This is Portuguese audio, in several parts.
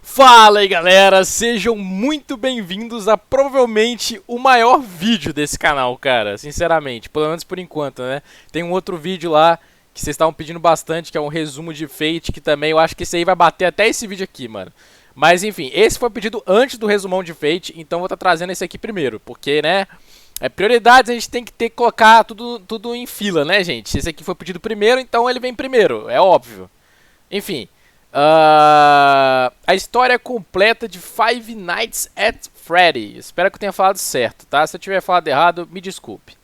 Fala aí galera, sejam muito bem-vindos a provavelmente o maior vídeo desse canal, cara, sinceramente, pelo menos por enquanto, né? Tem um outro vídeo lá que vocês estavam pedindo bastante, que é um resumo de Fate, que também eu acho que esse aí vai bater até esse vídeo aqui, mano. Mas enfim, esse foi pedido antes do resumão de Fate, então eu vou estar trazendo esse aqui primeiro, porque, né, prioridades a gente tem que colocar tudo em fila, né, gente? Esse aqui foi pedido primeiro, então ele vem primeiro, é óbvio. Enfim, a história completa de Five Nights at Freddy. Espero que eu tenha falado certo, tá? Se eu tiver falado errado, me desculpe.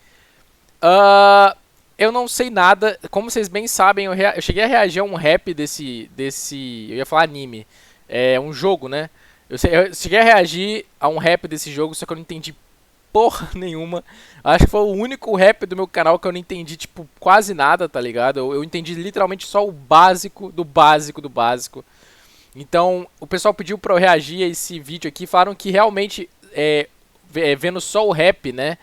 Eu não sei nada. Como vocês bem sabem, eu cheguei a reagir a um rap desse... Eu ia falar anime. É um jogo, né? Eu cheguei a reagir a um rap desse jogo, só que eu não entendi porra nenhuma. Acho que foi o único rap do meu canal que eu não entendi, tipo, quase nada, tá ligado? Eu entendi literalmente só o básico do básico do básico. Então, o pessoal pediu pra eu reagir a esse vídeo aqui. Falaram que realmente, vendo só o rap, né,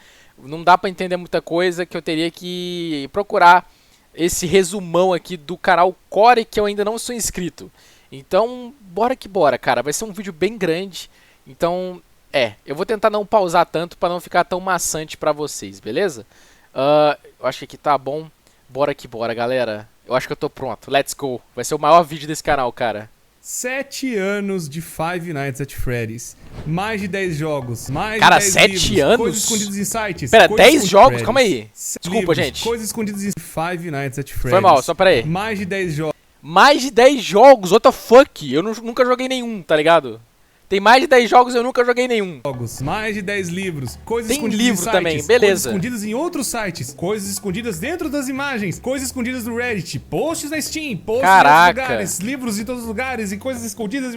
não dá pra entender muita coisa, que eu teria que procurar esse resumão aqui do canal Core, que eu ainda não sou inscrito. Então, bora que bora, cara. Vai ser um vídeo bem grande. Então, eu vou tentar não pausar tanto pra não ficar tão maçante pra vocês, beleza? Eu acho que aqui tá bom. Bora que bora, galera. Eu acho que eu tô pronto. Let's go. Vai ser o maior vídeo desse canal, cara. 7 anos de Five Nights at Freddy's. Mais de 10 jogos. Mais Cara, de 10 7 livros, anos? Coisas escondidas em sites. Pera, coisas 10 jogos? Freddy's, Calma aí. Desculpa, livros, gente. Coisas escondidas em Five Nights at Freddy's. Foi mal, só pera aí. Mais de 10 jogos. Mais de 10 jogos? What the fuck? Eu nunca joguei nenhum, tá ligado? Tem mais de 10 jogos e eu nunca joguei nenhum. Mais de 10 livros. Coisas Tem escondidas livro em sites. também, beleza. Coisas escondidas em outros sites. Coisas escondidas dentro das imagens. Coisas escondidas no Reddit. Posts na Steam. Posts em outros lugares. Livros em todos os lugares. E coisas escondidas.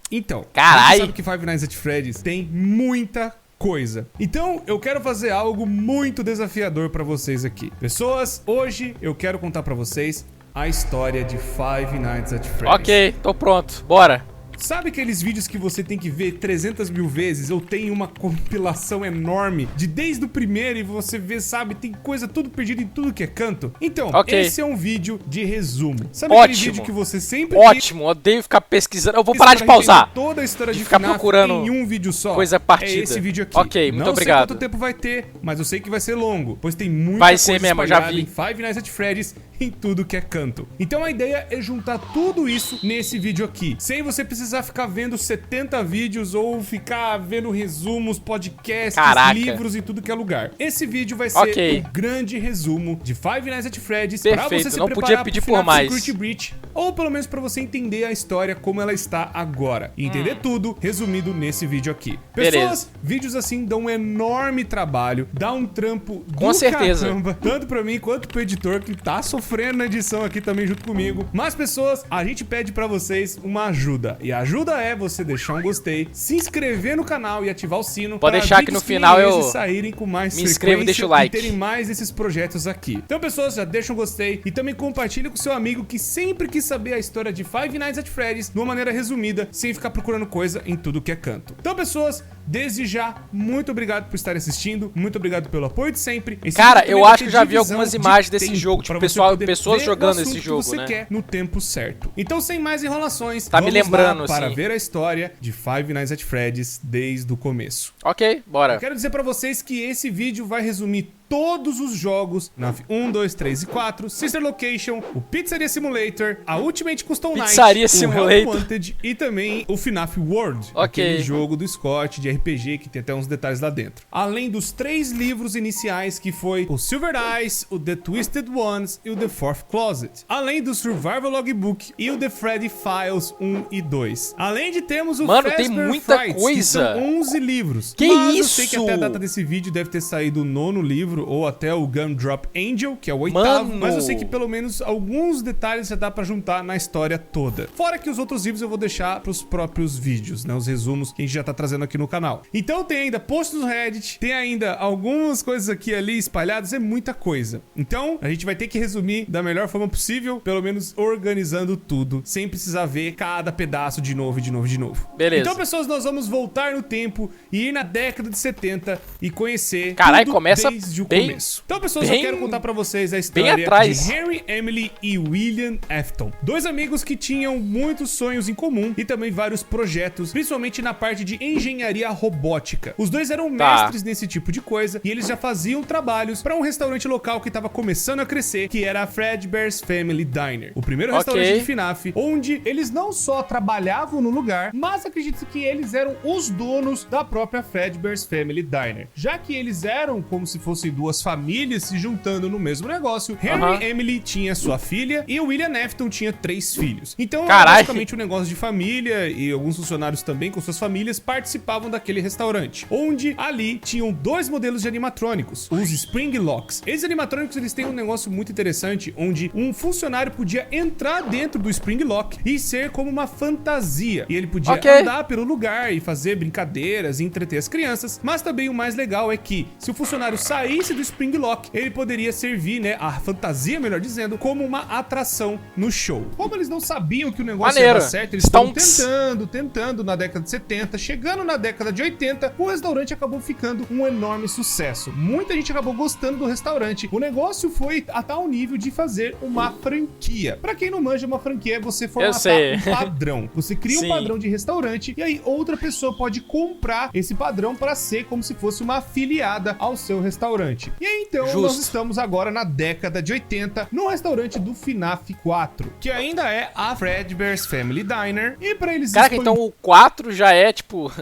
Então, a gente sabe que Five Nights at Freddy's tem muita coisa. Então, eu quero fazer algo muito desafiador pra vocês aqui. Pessoas, hoje eu quero contar pra vocês a história de Five Nights at Freddy's. Ok, tô pronto. Bora. Sabe aqueles vídeos que você tem que ver 300 mil vezes? Eu tenho uma compilação enorme de desde o primeiro e você vê, sabe, tem coisa tudo perdida em tudo que é canto. Então, esse é um vídeo de resumo. Sabe aquele vídeo que você sempre... Ótimo, odeio ficar pesquisando. Eu vou parar de pausar. Toda a história de ficar FNAF procurando em um vídeo só. Coisa partida. É esse vídeo aqui. Ok, muito obrigado. Não sei quanto tempo vai ter, mas eu sei que vai ser longo, pois tem muita vai coisa ser mesmo, eu já vi. em Five Nights at Freddy's em tudo que é canto. Então a ideia é juntar tudo isso nesse vídeo aqui, sem você precisar ficar vendo 70 vídeos ou ficar vendo resumos, podcasts, livros e tudo que é lugar. Esse vídeo vai ser o grande resumo de Five Nights at Freddy's pra você se não podia pedir por mais. Security Breach, ou pelo menos pra você entender a história como ela está agora. E entender tudo resumido nesse vídeo aqui. Pessoas, vídeos assim dão um enorme trabalho, dá um trampo do caramba, tanto pra mim quanto pro editor que tá sofrendo na edição aqui também junto comigo. Mas pessoas, a gente pede pra vocês uma ajuda. E a ajuda é você deixar um gostei, se inscrever no canal e ativar o sino. Pode deixar que no final eu saírem com mais me inscrevo e deixo o like. E terem mais desses projetos aqui. Então pessoas, já deixa um gostei e também compartilha com seu amigo que sempre quis saber a história de Five Nights at Freddy's de uma maneira resumida, sem ficar procurando coisa em tudo que é canto. Então pessoas, desde já, muito obrigado por estarem assistindo, muito obrigado pelo apoio de sempre. Cara, eu acho que já vi algumas imagens desse jogo, tipo, pessoas jogando esse jogo, que você quer no tempo certo. Então, sem mais enrolações, tá me lembrando, para ver a história de Five Nights at Freddy's desde o começo. Ok, bora. Eu quero dizer pra vocês que esse vídeo vai resumir todos os jogos, FNAF 1, 2, 3 e 4, Sister Location, o Pizzaria Simulator, a Ultimate Custom Night, o Help Wanted e também o FNAF World, aquele jogo do Scott de RPG que tem até uns detalhes lá dentro. Além dos 3 livros iniciais que foi o Silver Eyes, o The Twisted Ones e o The Fourth Closet. Além do Survival Logbook e o The Freddy Files 1 e 2. Além de termos o tem muita Frights, coisa. Que são 11 livros. Que Mas isso? Eu sei que até a data desse vídeo deve ter saído o 9º livro ou até o Gumdrop Angel, que é o 8º, mas eu sei que pelo menos alguns detalhes já dá pra juntar na história toda. Fora que os outros livros eu vou deixar pros próprios vídeos, né, os resumos que a gente já tá trazendo aqui no canal. Então tem ainda posts no Reddit, tem ainda algumas coisas aqui e ali espalhadas, é muita coisa. Então a gente vai ter que resumir da melhor forma possível, pelo menos organizando tudo, sem precisar ver cada pedaço de novo, de novo, de novo. Beleza. Então pessoas, nós vamos voltar no tempo e ir na década de 70 e conhecer Caralho, tudo começa desde o começo. Então, pessoas, eu quero contar pra vocês a história de Henry, Emily e William Afton. Dois amigos que tinham muitos sonhos em comum e também vários projetos, principalmente na parte de engenharia robótica. Os dois eram mestres nesse tipo de coisa e eles já faziam trabalhos para um restaurante local que estava começando a crescer, que era a Fredbear's Family Diner. O primeiro restaurante de FNAF, onde eles não só trabalhavam no lugar, mas acredito que eles eram os donos da própria Fredbear's Family Diner. Já que eles eram como se fossem duas famílias se juntando no mesmo negócio, Henry Emily tinha sua filha e o William Afton tinha 3 filhos. Então, basicamente, um negócio de família e alguns funcionários também com suas famílias participavam daquele restaurante, onde ali tinham 2 modelos de animatrônicos, os Spring Locks. Esses animatrônicos, eles têm um negócio muito interessante, onde um funcionário podia entrar dentro do Spring Lock e ser como uma fantasia. E ele podia andar pelo lugar e fazer brincadeiras e entreter as crianças, mas também o mais legal é que, se o funcionário saísse do Spring Lock, ele poderia servir, né, a fantasia, melhor dizendo, como uma atração no show. Como eles não sabiam que o negócio ia dar certo, eles estavam tentando na década de 70, chegando na década de 80, o restaurante acabou ficando um enorme sucesso. Muita gente acabou gostando do restaurante. O negócio foi a tal nível de fazer uma franquia. Pra quem não manja, uma franquia é você formatar um padrão. Você cria um padrão de restaurante e aí outra pessoa pode comprar esse padrão para ser como se fosse uma afiliada ao seu restaurante. E aí então nós estamos agora na década de 80 no restaurante do FNAF 4, que ainda é a Fredbear's Family Diner. E pra eles... Caraca, então o 4 já é tipo...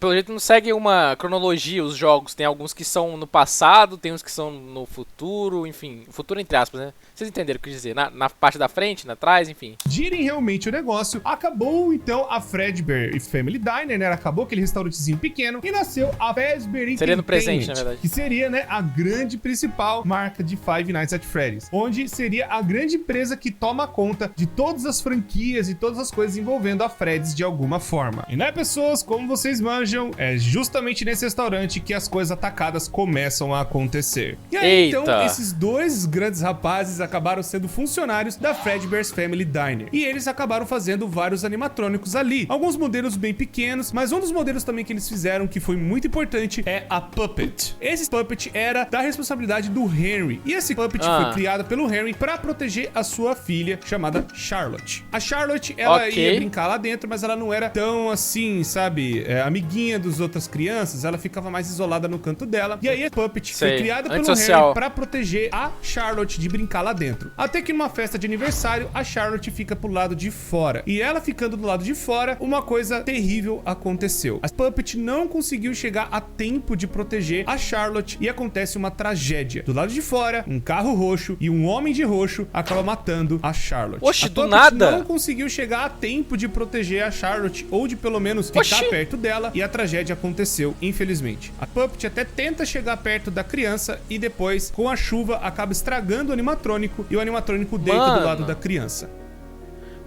Pelo jeito não segue uma cronologia os jogos. Tem alguns que são no passado, tem uns que são no futuro, enfim, futuro entre aspas, né? Vocês entenderam o que eu quis dizer? Na parte da frente, na trás, enfim. Girem realmente o negócio. Acabou então a Fredbear Family Diner, né? Acabou aquele restaurantezinho pequeno e nasceu a Fazbear Entertainment. Seria no presente, na verdade. Que seria, né, a grande principal marca de Five Nights at Freddy's. Onde seria a grande empresa que toma conta de todas as franquias e todas as coisas envolvendo a Freddy's de alguma forma. E né, pessoas, como vocês manjam, é justamente nesse restaurante que as coisas atacadas começam a acontecer. E aí, então, esses dois grandes rapazes acabaram sendo funcionários da Fredbear's Family Diner. E eles acabaram fazendo vários animatrônicos ali. Alguns modelos bem pequenos, mas um dos modelos também que eles fizeram, que foi muito importante, é a Puppet. Esse Puppet era da responsabilidade do Henry. E esse Puppet foi criado pelo Henry para proteger a sua filha, chamada Charlotte. A Charlotte, ela ia brincar lá dentro, mas ela não era tão assim, sabe, amiguinha das outras crianças. Ela ficava mais isolada no canto dela. E aí a Puppet foi criada pelo Henry para proteger a Charlotte de brincar lá dentro. Até que numa festa de aniversário, a Charlotte fica pro lado de fora. E ela ficando do lado de fora, uma coisa terrível aconteceu. A Puppet não conseguiu chegar a tempo de proteger a Charlotte e acontece uma tragédia. Do lado de fora, um carro roxo e um homem de roxo acaba matando a Charlotte. Oxe, a do nada! não conseguiu chegar a tempo de proteger a Charlotte ou de pelo menos ficar perto dela e a tragédia aconteceu, infelizmente. A Puppet até tenta chegar perto da criança e depois, com a chuva, acaba estragando o animatrônico e o animatrônico deita do lado da criança.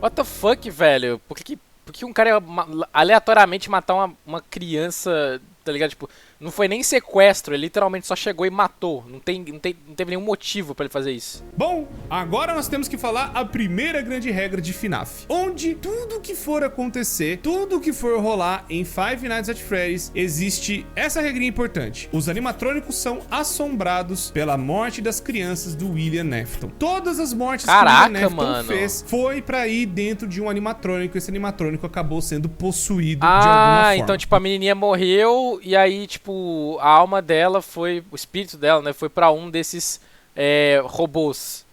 What the fuck, velho? Por que um cara ia aleatoriamente matar uma criança, tá ligado? Tipo, não foi nem sequestro, ele literalmente só chegou e matou. Não teve nenhum motivo pra ele fazer isso. Bom, agora nós temos que falar a primeira grande regra de FNAF, onde tudo que for acontecer, tudo que for rolar em Five Nights at Freddy's, existe essa regrinha importante. Os animatrônicos são assombrados pela morte das crianças do William Afton. Todas as mortes que o William Afton fez foi pra ir dentro de um animatrônico. Esse animatrônico acabou sendo possuído de alguma forma. Então, tipo, a menininha morreu e aí, tipo, a alma dela foi, o espírito dela, né, foi pra um desses robôs.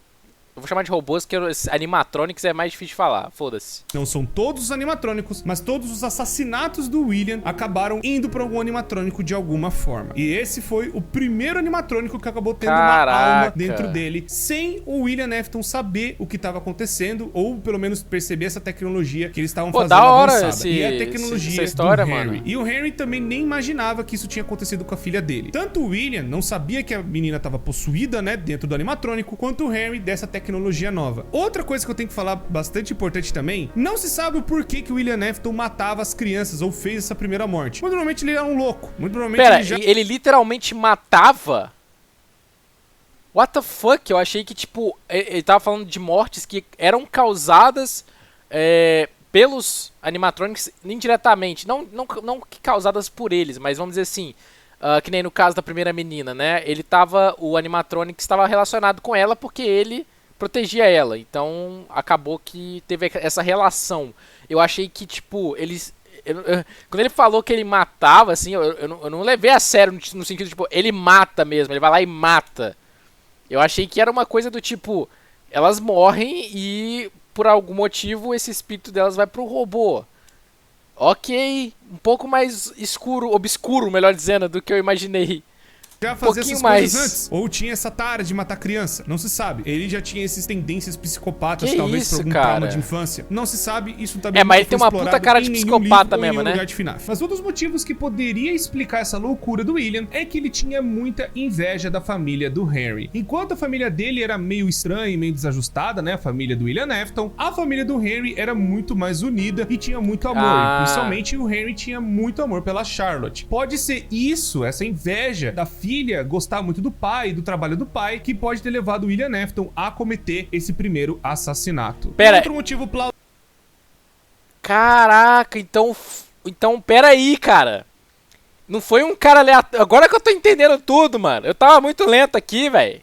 Eu vou chamar de robôs, porque animatronics é mais difícil de falar, foda-se. Não são todos os animatrônicos, mas todos os assassinatos do William acabaram indo pra algum animatrônico de alguma forma. E esse foi o primeiro animatrônico que acabou tendo uma alma dentro dele, sem o William Afton saber o que estava acontecendo, ou pelo menos perceber essa tecnologia que eles estavam fazendo avançada. E a tecnologia história, do Henry. Mano. E o Henry também nem imaginava que isso tinha acontecido com a filha dele. Tanto o William não sabia que a menina estava possuída, né, dentro do animatrônico, quanto o Henry dessa tecnologia nova. Outra coisa que eu tenho que falar bastante importante também, não se sabe o porquê que o William Afton matava as crianças ou fez essa primeira morte. Muito provavelmente ele era um louco. Muito provavelmente ele literalmente matava? What the fuck? Eu achei que, tipo, ele tava falando de mortes que eram causadas pelos animatronics indiretamente. Não causadas por eles, mas vamos dizer assim, que nem no caso da primeira menina, né? O animatronic estava relacionado com ela porque ele protegia ela. Então acabou que teve essa relação. Eu achei que, tipo, quando ele falou que ele matava, assim, eu não levei a sério no sentido, tipo, ele mata mesmo, ele vai lá e mata. Eu achei que era uma coisa do tipo, elas morrem e por algum motivo esse espírito delas vai pro robô. Ok, um pouco mais obscuro, melhor dizendo, do que eu imaginei. Já fazia essas coisas antes? Ou tinha essa tara de matar criança? Não se sabe. Ele já tinha essas tendências psicopatas, que talvez isso, por algum trauma de infância. Não se sabe, isso também mas ele tem uma puta cara de psicopata mesmo, né? Mas um dos motivos que poderia explicar essa loucura do William é que ele tinha muita inveja da família do Henry. Enquanto a família dele era meio estranha e meio desajustada, né? A família do William Afton, a família do Henry era muito mais unida e tinha muito amor. Principalmente o Henry tinha muito amor pela Charlotte. Pode ser isso, essa inveja da filha gostar muito do pai, do trabalho do pai, que pode ter levado William Afton a cometer esse primeiro assassinato. Outro motivo plausível. Caraca, então pera aí, cara. Não foi um cara aleatório. Agora que eu tô entendendo tudo, mano. Eu tava muito lento aqui, velho.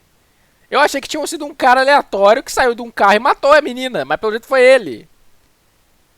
Eu achei que tinha sido um cara aleatório que saiu de um carro e matou a menina, mas pelo jeito foi ele.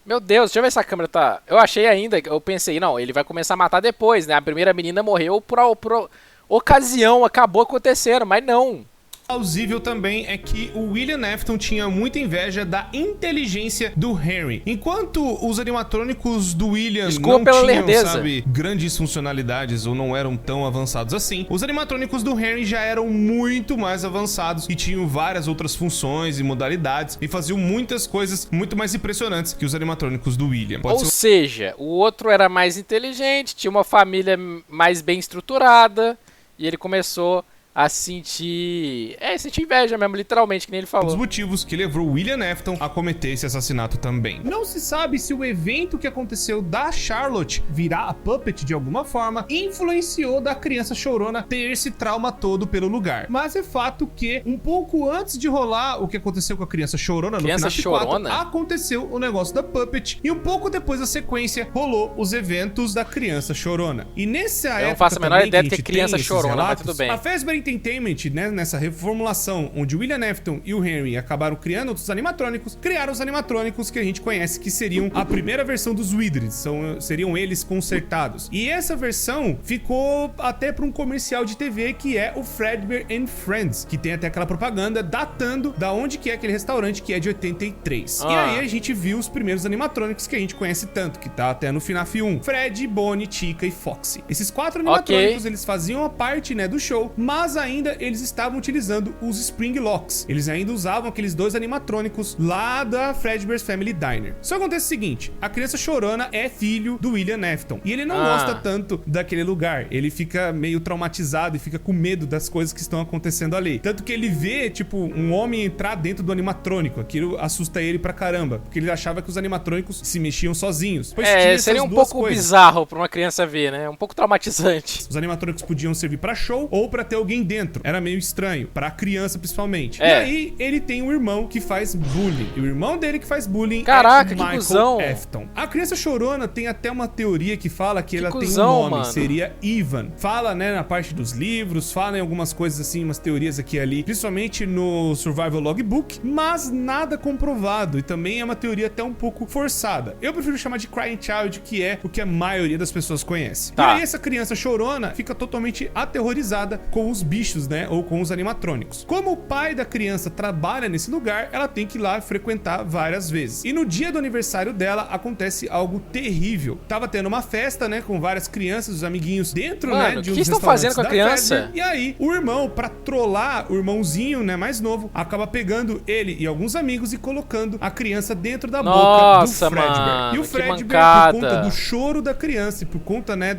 Meu Deus, deixa eu ver se a câmera tá... Eu achei ainda, eu pensei, não, ele vai começar a matar depois, né? A primeira menina morreu por ocasião, acabou acontecendo, mas não. Plausível também é que o William Afton tinha muita inveja da inteligência do Henry. Enquanto os animatrônicos do William não tinham, sabe, grandes funcionalidades ou não eram tão avançados assim, os animatrônicos do Henry já eram muito mais avançados e tinham várias outras funções e modalidades e faziam muitas coisas muito mais impressionantes que os animatrônicos do William. Ou seja, o outro era mais inteligente, tinha uma família mais bem estruturada e ele começou a sentir inveja mesmo, literalmente, que nem ele falou. Um dos motivos que levou William Afton a cometer esse assassinato também. Não se sabe se o evento que aconteceu da Charlotte virar a Puppet de alguma forma influenciou da criança chorona ter esse trauma todo pelo lugar. Mas é fato que um pouco antes de rolar o que aconteceu com a criança chorona no FNAF 4, aconteceu o negócio da Puppet e um pouco depois da sequência rolou os eventos da criança chorona. E nessa época eu não faço a menor ideia de ter criança chorona, mas tudo bem. A Fazbear Entertainment, né, nessa reformulação onde o William Afton e o Henry acabaram criando outros animatrônicos, criaram os animatrônicos que a gente conhece, que seriam a primeira versão dos Wizards, seriam eles consertados. E essa versão ficou até para um comercial de TV que é o Fredbear and Friends, que tem até aquela propaganda datando da onde que é aquele restaurante, que é de 83. E aí a gente viu os primeiros animatrônicos que a gente conhece tanto, que tá até no FNAF 1. Fred, Bonnie, Chica e Foxy. Esses 4 animatrônicos, eles faziam a parte, né, do show, mas ainda eles estavam utilizando os Spring Locks. Eles ainda usavam aqueles 2 animatrônicos lá da Fredbear's Family Diner. Só acontece o seguinte, a criança chorona é filho do William Afton, e ele não gosta tanto daquele lugar. Ele fica meio traumatizado e fica com medo das coisas que estão acontecendo ali. Tanto que ele vê, tipo, um homem entrar dentro do animatrônico. Aquilo assusta ele pra caramba, porque ele achava que os animatrônicos se mexiam sozinhos. Pois seria um pouco bizarro pra uma criança ver, né? Um pouco traumatizante. Os animatrônicos podiam servir pra show ou pra ter alguém dentro. Era meio estranho, pra criança principalmente. E aí, ele tem um irmão que faz bullying. E o irmão dele que faz bullying é Michael Afton. A criança chorona tem até uma teoria que fala que ela tem um nome, mano. Seria Ivan. Fala, né, na parte dos livros, fala em algumas coisas assim, umas teorias aqui e ali, principalmente no Survival Logbook, mas nada comprovado. E também é uma teoria até um pouco forçada. Eu prefiro chamar de Crying Child, que é o que a maioria das pessoas conhece. E aí, essa criança chorona fica totalmente aterrorizada com os bichos, né, ou com os animatrônicos. Como o pai da criança trabalha nesse lugar, ela tem que ir lá frequentar várias vezes. E no dia do aniversário dela, acontece algo terrível. Tava tendo uma festa, né, com várias crianças, os amiguinhos dentro, né, de um que estão fazendo com a criança? Fazbear. E aí, o irmão, pra trollar o irmãozinho, né, mais novo, acaba pegando ele e alguns amigos e colocando a criança dentro da boca do Fredbear. Mano, e o Fredbear, por conta do choro da criança e por conta, né,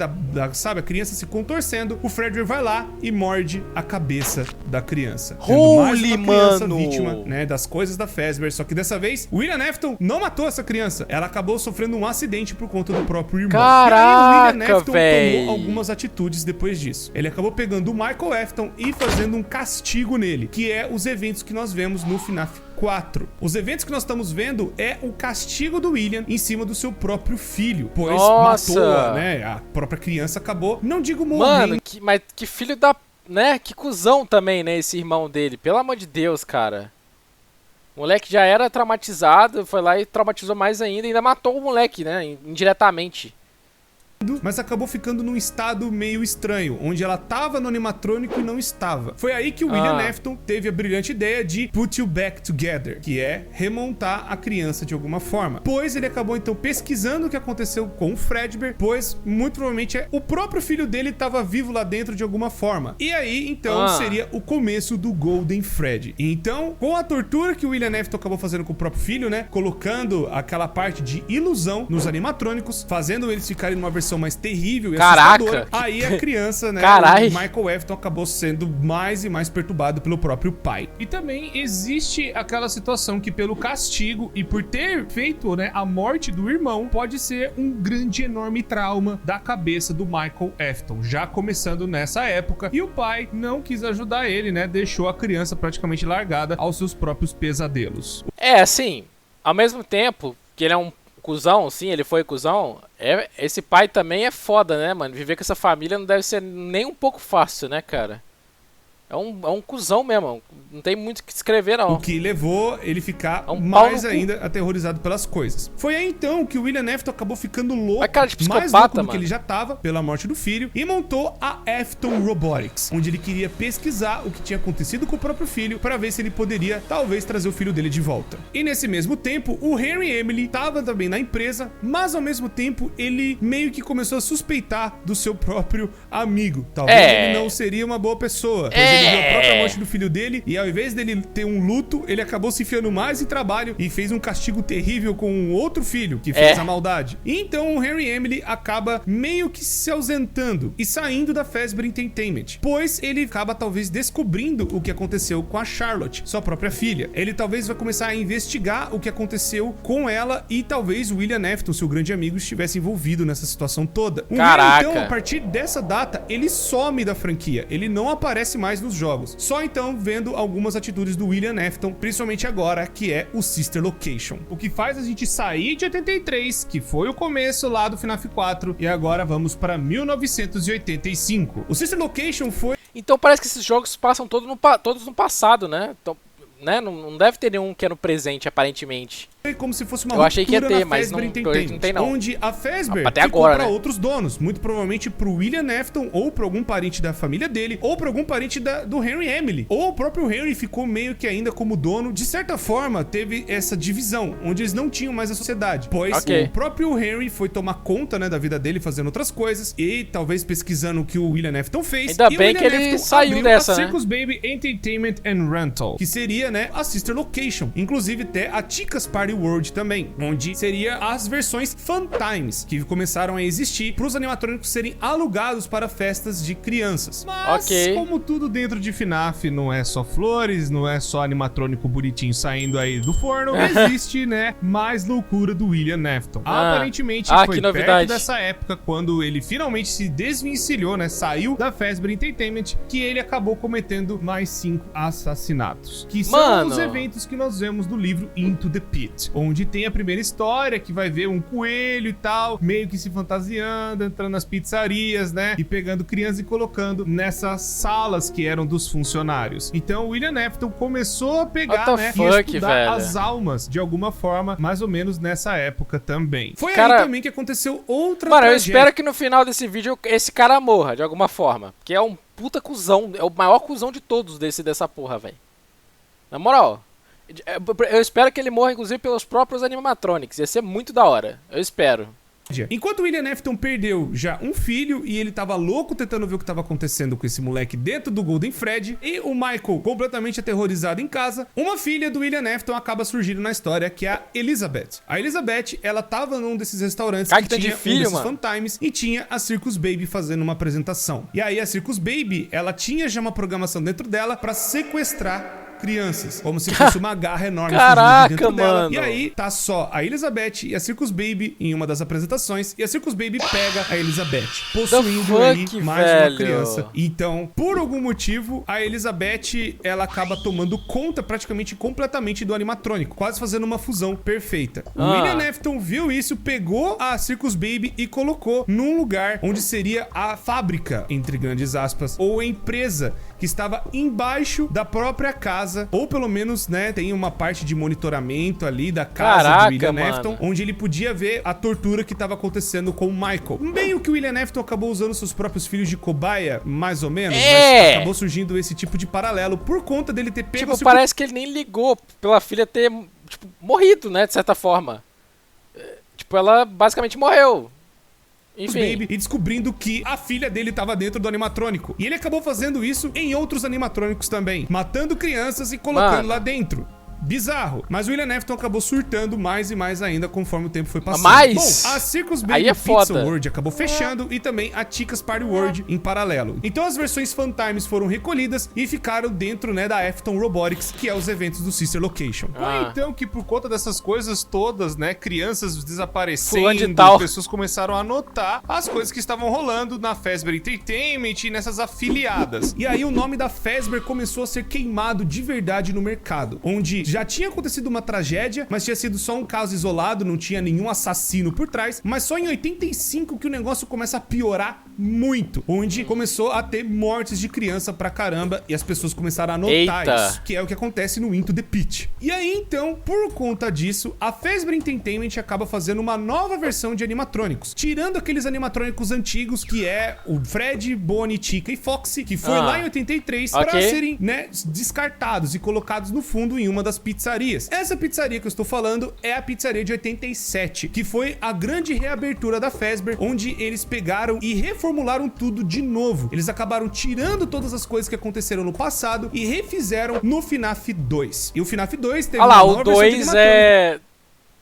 sabe, a criança se contorcendo, o Fredbear vai lá e morde a cabeça da criança. Tendo mais Holy, uma criança mano! vítima, né, das coisas da Fazbear. Só que dessa vez, William Afton não matou essa criança. Ela acabou sofrendo um acidente por conta do próprio irmão. Caraca, e aí, o William Afton véi! tomou algumas atitudes depois disso. Ele acabou pegando o Michael Afton e fazendo um castigo nele, que é os eventos que nós vemos no FNAF 4. Os eventos que nós estamos vendo é o castigo do William em cima do seu próprio filho, pois matou, né? A própria criança acabou, não digo morrendo. Mano, mas que filho da... né? Que cuzão também, né? Esse irmão dele. Pelo amor de Deus, cara. O moleque já era traumatizado, foi lá e traumatizou mais ainda matou o moleque, né? Indiretamente. Mas acabou ficando num estado meio estranho, onde ela tava no animatrônico e não estava. Foi aí que o William Afton teve a brilhante ideia de put you back together, que é remontar a criança de alguma forma. Pois ele acabou então pesquisando o que aconteceu com o Fredbear, pois muito provavelmente o próprio filho dele estava vivo lá dentro de alguma forma. E aí então seria o começo do Golden Freddy. Então, com a tortura que o William Afton acabou fazendo com o próprio filho, né, colocando aquela parte de ilusão nos animatrônicos, fazendo eles ficarem numa versão mais terrível e assustadora. Aí a criança, né, o Michael Afton acabou sendo mais e mais perturbado pelo próprio pai. E também existe aquela situação que pelo castigo e por ter feito, né, a morte do irmão, pode ser um grande, enorme trauma da cabeça do Michael Afton, já começando nessa época. E o pai não quis ajudar ele, né, deixou a criança praticamente largada aos seus próprios pesadelos. É, assim, ao mesmo tempo que ele é um cuzão, sim, ele foi cuzão, esse pai também é foda, né, mano? Viver com essa família não deve ser nem um pouco fácil, né, cara? É um cuzão mesmo, não tem muito o que escrever, não. O que levou ele ficar mais ainda aterrorizado pelas coisas. Foi aí então que o William Afton acabou ficando louco, mais louco do que ele já tava, pela morte do filho, e montou a Afton Robotics, onde ele queria pesquisar o que tinha acontecido com o próprio filho, para ver se ele poderia, talvez, trazer o filho dele de volta. E nesse mesmo tempo, o Henry Emily tava também na empresa, mas ao mesmo tempo, ele meio que começou a suspeitar do seu próprio amigo. Talvez ele não seria uma boa pessoa, pois ele viu a própria morte do filho dele e ao invés dele ter um luto, ele acabou se enfiando mais em trabalho e fez um castigo terrível com um outro filho que fez a maldade. E então o Henry Emily acaba meio que se ausentando e saindo da Fazbear Entertainment, pois ele acaba talvez descobrindo o que aconteceu com a Charlotte, sua própria filha. Ele talvez vai começar a investigar o que aconteceu com ela e talvez o William Afton, seu grande amigo, estivesse envolvido nessa situação toda. Caraca! Então, a partir dessa data, ele some da franquia. Ele não aparece mais nos jogos. Só então vendo algumas atitudes do William Afton, principalmente agora, que é o Sister Location. O que faz a gente sair de 83, que foi o começo lá do FNAF 4, e agora vamos para 1985. O Sister Location foi... Então parece que esses jogos passam todos no passado, né? Então, né? Não deve ter nenhum que é no presente, aparentemente. Como se fosse uma eu achei que ia ter, na mas Fazbear não tem não. Onde a Fazbear até ficou agora, pra né? outros donos, muito provavelmente pro William Afton, ou pra algum parente da família dele, ou pra algum parente do Henry Emily. Ou o próprio Henry ficou meio que ainda como dono. De certa forma, teve essa divisão, onde eles não tinham mais a sociedade. Pois o próprio Henry foi tomar conta, né, da vida dele, fazendo outras coisas, e talvez pesquisando o que o William Afton fez. Ainda bem que ele saiu dessa, a Circus Baby Entertainment and Rental, que seria, né, a Sister Location. Inclusive até a Chica's Party World também, onde seria as versões Fun Times, que começaram a existir para os animatrônicos serem alugados para festas de crianças. Mas, como tudo dentro de FNAF, não é só flores, não é só animatrônico bonitinho saindo aí do forno, existe, né, mais loucura do William Afton. Aparentemente foi perto dessa época, quando ele finalmente se desvencilhou, né, saiu da Fazbear Entertainment, que ele acabou cometendo mais 5 assassinatos, que são os eventos que nós vemos do livro Into the Pit, onde tem a primeira história, que vai ver um coelho e tal, meio que se fantasiando, entrando nas pizzarias, né, e pegando crianças e colocando nessas salas que eram dos funcionários. Então o William Afton começou a pegar, né, e estudar as almas de alguma forma, mais ou menos nessa época também. Foi aí também que aconteceu outra tragédia. Eu espero que no final desse vídeo esse cara morra, de alguma forma, porque é um puta cuzão, é o maior cuzão de todos dessa porra, velho. Na moral, eu espero que ele morra, inclusive, pelos próprios animatronics. Ia ser muito da hora. Eu espero. Enquanto o William Afton perdeu já um filho e ele tava louco tentando ver o que tava acontecendo com esse moleque dentro do Golden Freddy, e o Michael completamente aterrorizado em casa, uma filha do William Afton acaba surgindo na história, que é a Elizabeth. A Elizabeth, ela tava num desses restaurantes que tinha um desses Fun Times e tinha a Circus Baby fazendo uma apresentação. E aí a Circus Baby, ela tinha já uma programação dentro dela pra sequestrar crianças, como se fosse uma garra enorme. Caraca, dentro dela. mano. E aí tá só a Elizabeth e a Circus Baby em uma das apresentações, e a Circus Baby pega a Elizabeth, possuindo aí mais uma criança. Então, por algum motivo, a Elizabeth, ela acaba tomando conta praticamente completamente do animatrônico, quase fazendo uma fusão perfeita. O William Afton viu isso, pegou a Circus Baby e colocou num lugar onde seria a fábrica, entre grandes aspas, ou a empresa que estava embaixo da própria casa, ou pelo menos, né, tem uma parte de monitoramento ali da casa do William Afton, onde ele podia ver a tortura que estava acontecendo com o Michael. Meio que o William Afton acabou usando seus próprios filhos de cobaia, mais ou menos, mas acabou surgindo esse tipo de paralelo por conta dele ter pego... Tipo, parece que ele nem ligou pela filha ter, tipo, morrido, né, de certa forma. Tipo, ela basicamente morreu. Enfim. Baby, e descobrindo que a filha dele estava dentro do animatrônico. E ele acabou fazendo isso em outros animatrônicos também, matando crianças e colocando lá dentro. Bizarro. Mas o William Afton acabou surtando mais e mais ainda conforme o tempo foi passando. Mas bom, a Circus Baby Pizza World acabou fechando e também a Chica's Party World em paralelo. Então as versões Fun Times foram recolhidas e ficaram dentro, né, da Afton Robotics, que é os eventos do Sister Location. Foi então que por conta dessas coisas todas, né, crianças desaparecendo, pessoas começaram a notar as coisas que estavam rolando na Fazbear Entertainment e nessas afiliadas. E aí o nome da Fazbear começou a ser queimado de verdade no mercado, onde já tinha acontecido uma tragédia, mas tinha sido só um caso isolado, não tinha nenhum assassino por trás, mas só em 85 que o negócio começa a piorar muito, onde começou a ter mortes de criança pra caramba e as pessoas começaram a notar isso, que é o que acontece no Into the Pit. E aí então, por conta disso, a Fazbear Entertainment acaba fazendo uma nova versão de animatrônicos, tirando aqueles animatrônicos antigos que é o Fred, Bonnie, Chica e Foxy, que foi lá em 83 pra serem, né, descartados e colocados no fundo em uma das pizzarias. Essa pizzaria que eu estou falando é a pizzaria de 87, que foi a grande reabertura da Fazbear, onde eles pegaram e reformularam tudo de novo. Eles acabaram tirando todas as coisas que aconteceram no passado e refizeram no FNAF 2. E o FNAF 2 teve uma nova versão de animatrônico.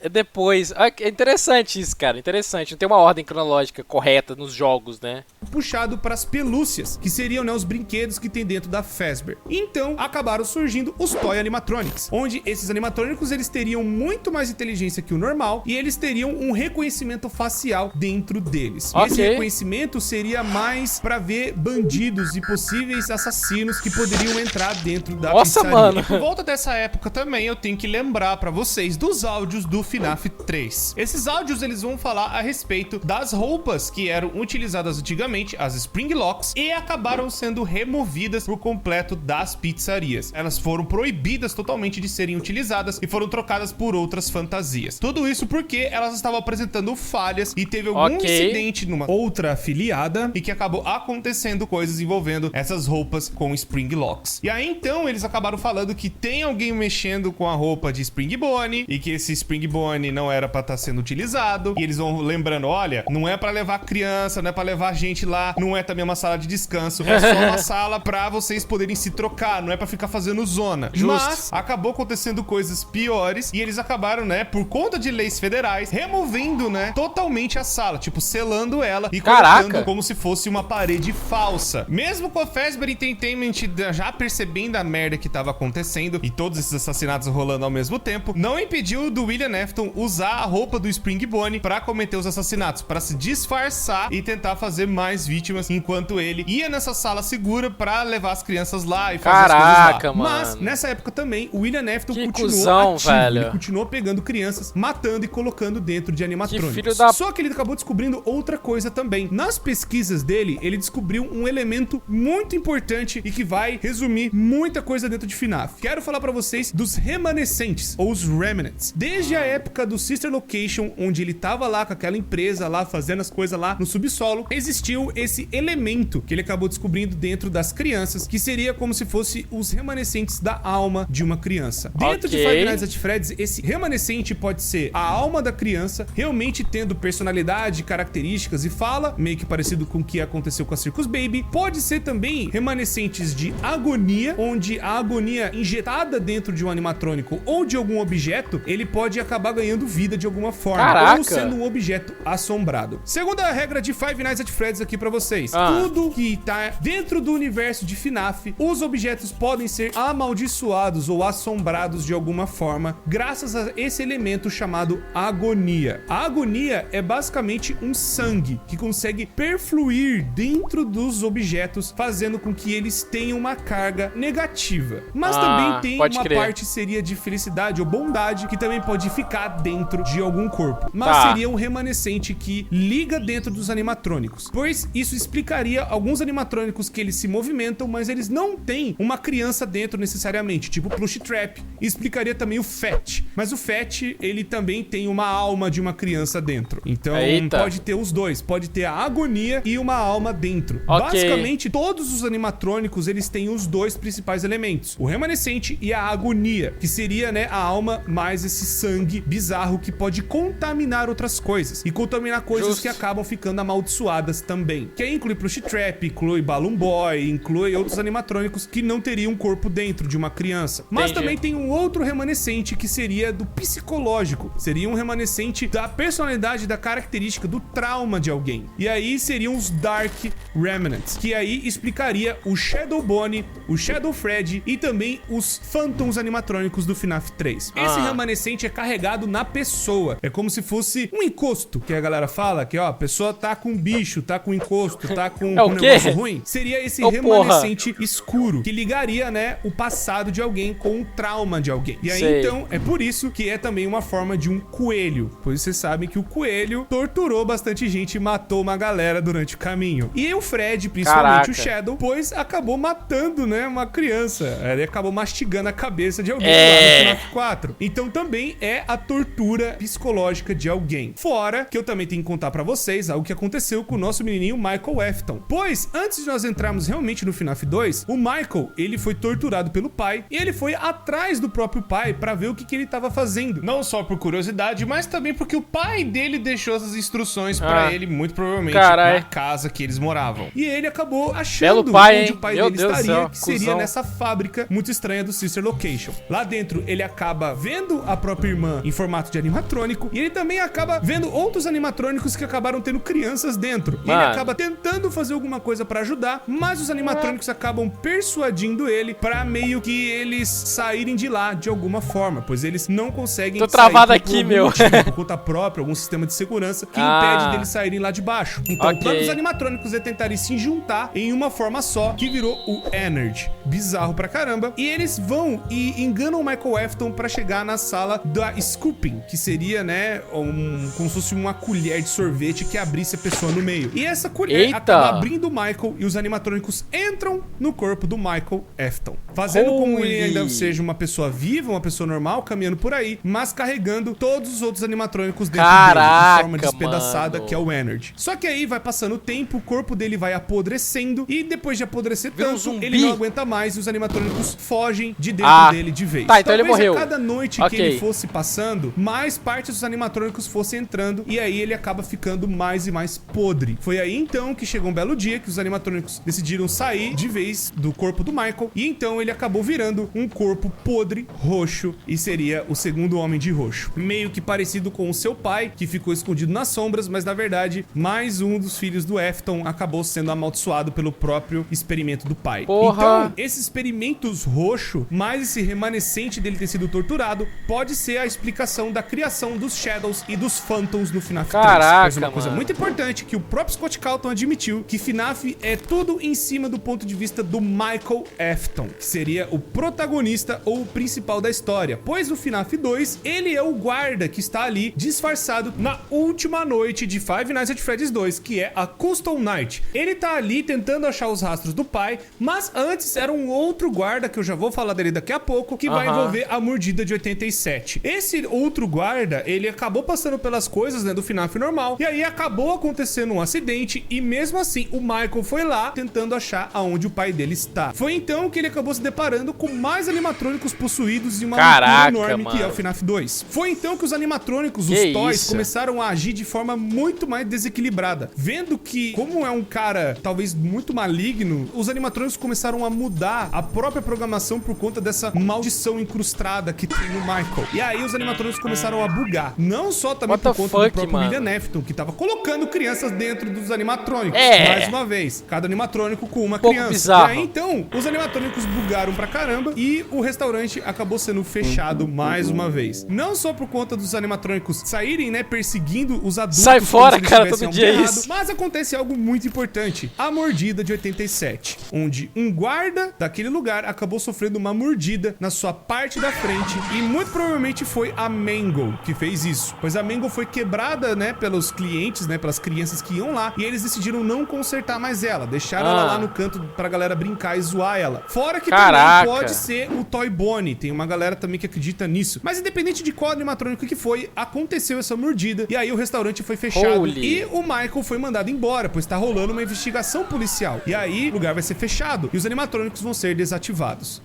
É depois. É interessante isso, cara. Interessante. Não tem uma ordem cronológica correta nos jogos, né? Puxado para as pelúcias, que seriam, né, os brinquedos que tem dentro da Fazbear. Então, acabaram surgindo os Toy Animatronics, onde esses animatrônicos, eles teriam muito mais inteligência que o normal e eles teriam um reconhecimento facial dentro deles. E esse reconhecimento seria mais para ver bandidos e possíveis assassinos que poderiam entrar dentro da pizzaria. Mano. E por volta dessa época também, eu tenho que lembrar para vocês dos áudios do FNAF 3. Esses áudios, eles vão falar a respeito das roupas que eram utilizadas antigamente, as Spring Locks, e acabaram sendo removidas por completo das pizzarias. Elas foram proibidas totalmente de serem utilizadas e foram trocadas por outras fantasias. Tudo isso porque elas estavam apresentando falhas e teve algum incidente numa outra afiliada e que acabou acontecendo coisas envolvendo essas roupas com Spring Locks. E aí então eles acabaram falando que tem alguém mexendo com a roupa de Spring Bonnie e que esse Spring Bonnie não era pra estar sendo utilizado. E eles vão lembrando, olha, não é pra levar criança, não é pra levar gente lá, não é também uma sala de descanso, é só uma sala pra vocês poderem se trocar, não é pra ficar fazendo zona. Mas acabou acontecendo coisas piores e eles acabaram, né, por conta de leis federais, removendo, né, totalmente a sala, tipo, selando ela e colocando como se fosse uma parede falsa. Mesmo com a Fazbear Entertainment já percebendo a merda que tava acontecendo e todos esses assassinatos rolando ao mesmo tempo, não impediu do William Afton usar a roupa do Spring Bonnie pra cometer os assassinatos, pra se disfarçar e tentar fazer mais vítimas, enquanto ele ia nessa sala segura pra levar as crianças lá e fazer as coisas lá. Mano. Mas, nessa época também, o William Afton continuou ativo, ele continuou pegando crianças, matando e colocando dentro de animatrônicos. Só que ele acabou descobrindo outra coisa também. Nas pesquisas dele, ele descobriu um elemento muito importante e que vai resumir muita coisa dentro de FNAF. Quero falar pra vocês dos remanescentes, ou os remnants. Desde a época do Sister Location, onde ele tava lá com aquela empresa lá, fazendo as coisas lá no subsolo, existiu esse elemento que ele acabou descobrindo dentro das crianças, que seria como se fosse os remanescentes da alma de uma criança. Dentro de Five Nights at Freddy's, esse remanescente pode ser a alma da criança, realmente tendo personalidade, características e fala, meio que parecido com o que aconteceu com a Circus Baby. Pode ser também remanescentes de agonia, onde a agonia injetada dentro de um animatrônico ou de algum objeto, ele pode acabar ganhando vida de alguma forma. Caraca. Ou sendo um objeto assombrado. Segunda regra de Five Nights at Freddy's aqui pra vocês. Tudo que tá dentro do universo de FNAF, os objetos podem ser amaldiçoados ou assombrados de alguma forma, graças a esse elemento chamado agonia. A agonia é basicamente um sangue que consegue perfluir dentro dos objetos, fazendo com que eles tenham uma carga negativa. Mas também tem uma parte seria de felicidade ou bondade, que também pode ficar dentro de algum corpo. Mas seria um remanescente que liga dentro dos animatrônicos, pois isso explicaria alguns animatrônicos que eles se movimentam, mas eles não têm uma criança dentro necessariamente, tipo Plush Trap. E explicaria também o Fat, mas o Fat, ele também tem uma alma de uma criança dentro. Então pode ter os dois, pode ter a agonia e uma alma dentro. Basicamente, todos os animatrônicos, eles têm os dois principais elementos, o remanescente e a agonia, que seria, né, a alma mais esse sangue bizarro que pode contaminar outras coisas e contaminar coisas que acabam ficando amaldiçoadas também. Que aí inclui Plush Trap, inclui Balloon Boy, inclui outros animatrônicos que não teriam um corpo dentro de uma criança. Mas também tem um outro remanescente que seria do psicológico. Seria um remanescente da personalidade, da característica, do trauma de alguém. E aí seriam os Dark Remnants, que aí explicaria o Shadow Bonnie, o Shadow Freddy e também os Phantoms animatrônicos do FNAF 3. Esse remanescente é carregado na pessoa. É como se fosse um encosto, que a galera fala, que ó, a pessoa tá com bicho, tá com encosto, tá com um negócio ruim. Seria esse remanescente escuro, que ligaria, né, o passado de alguém com o trauma de alguém. E aí, então, é por isso que é também uma forma de um coelho, pois vocês sabem que o coelho torturou bastante gente e matou uma galera durante o caminho. E o Fred, principalmente o Shadow, pois acabou matando, né, uma criança. Ele acabou mastigando a cabeça de alguém lá no FNAF 4. Então também é a tortura psicológica de alguém. Fora que eu também tenho que contar pra vocês algo que aconteceu com o nosso menininho Michael Afton. Pois, antes de nós entrarmos realmente no FNAF 2, o Michael, ele foi torturado pelo pai e ele foi atrás do próprio pai pra ver o que ele tava fazendo. Não só por curiosidade, mas também porque o pai dele deixou essas instruções pra ele, muito provavelmente, na casa que eles moravam. E ele acabou achando onde o pai dele estaria, que seria nessa fábrica muito estranha do Sister Location. Lá dentro, ele acaba vendo a própria irmã em formato de animatrônico e ele também acaba vendo outros animatrônicos que acabaram tendo crianças dentro. E ele acaba tentando fazer alguma coisa pra ajudar, mas os animatrônicos acabam persuadindo ele pra meio que eles saírem de lá de alguma forma, pois eles não conseguem sair travado aqui, meu. Motivo, por conta própria, algum sistema de segurança que impede deles saírem lá de baixo. Então, o plano dos animatrônicos é tentarem se juntar em uma forma só, que virou o Energy. Bizarro pra caramba. E eles vão e enganam o Michael Afton pra chegar na sala da Scooping, que seria, né, como se fosse uma colher de sorvete que abrisse a pessoa no meio. E essa colher acaba abrindo o Michael e os animatrônicos entram no corpo do Michael Afton, fazendo com que ele ainda seja uma pessoa viva, uma pessoa normal, caminhando por aí, mas carregando todos os outros animatrônicos dentro dele, de forma despedaçada, que é o Energy. Só que aí vai passando o tempo, o corpo dele vai apodrecendo e depois de apodrecer tanto, ele não aguenta mais e os animatrônicos fogem de dentro dele de vez. Tá, então ele morreu. A cada noite que ele fosse passando, mais partes dos animatrônicos fossem entrando e aí ele acaba ficando mais e mais podre. Foi aí então que chegou um belo dia que os animatrônicos decidiram sair de vez do corpo do Michael e então ele acabou virando um corpo podre, roxo, e seria o segundo homem de roxo. Meio que parecido com o seu pai, que ficou escondido nas sombras, mas na verdade, mais um dos filhos do Afton acabou sendo amaldiçoado pelo próprio experimento do pai. Então, esse experimentos roxo, mais esse remanescente dele ter sido torturado, pode ser a explicação da criação dos Shadows e dos Phantoms no FNAF 3. Mas uma coisa muito importante que o próprio Scott Calton admitiu, que FNAF é tudo em cima do ponto de vista do Michael Afton, que seria o protagonista ou o principal da história, pois no FNAF 2, ele é o guarda que está ali disfarçado na última noite de Five Nights at Freddy's 2, que é a Custom Night. Ele tá ali tentando achar os rastros do pai, mas antes era um outro guarda, que eu já vou falar dele daqui a pouco, que vai envolver a mordida de 87. Esse esse outro guarda, ele acabou passando pelas coisas, né, do FNAF normal, e aí acabou acontecendo um acidente, e mesmo assim, o Michael foi lá tentando achar aonde o pai dele está. Foi então que ele acabou se deparando com mais animatrônicos possuídos e uma loucura enorme, que é o FNAF 2. Foi então que os animatrônicos, os toys, começaram a agir de forma muito mais desequilibrada. Vendo que, como é um cara talvez muito maligno, os animatrônicos começaram a mudar a própria programação por conta dessa maldição incrustada que tem no Michael. E aí os animatrônicos começaram a bugar. Não só também por conta do próprio William Afton, que tava colocando crianças dentro dos animatrônicos. Mais uma vez, cada animatrônico com uma criança. Bizarro. E aí então, os animatrônicos bugaram pra caramba e o restaurante acabou sendo fechado mais uma vez. Não só por conta dos animatrônicos saírem, né, perseguindo os adultos. Sai fora, cara, todo dia é isso. Mas acontece algo muito importante. A mordida de 87, onde um guarda daquele lugar acabou sofrendo uma mordida na sua parte da frente e muito provavelmente foi a Mangle que fez isso. Pois a Mangle foi quebrada, né, pelos clientes, né, pelas crianças que iam lá e eles decidiram não consertar mais ela. Deixaram ela lá no canto pra galera brincar e zoar ela. Fora que também pode ser o Toy Bonnie. Tem uma galera também que acredita nisso. Mas independente de qual animatrônico que foi, aconteceu essa mordida e aí o restaurante foi fechado. E o Michael foi mandado embora, pois tá rolando uma investigação policial. E aí o lugar vai ser fechado e os animatrônicos vão ser desativados.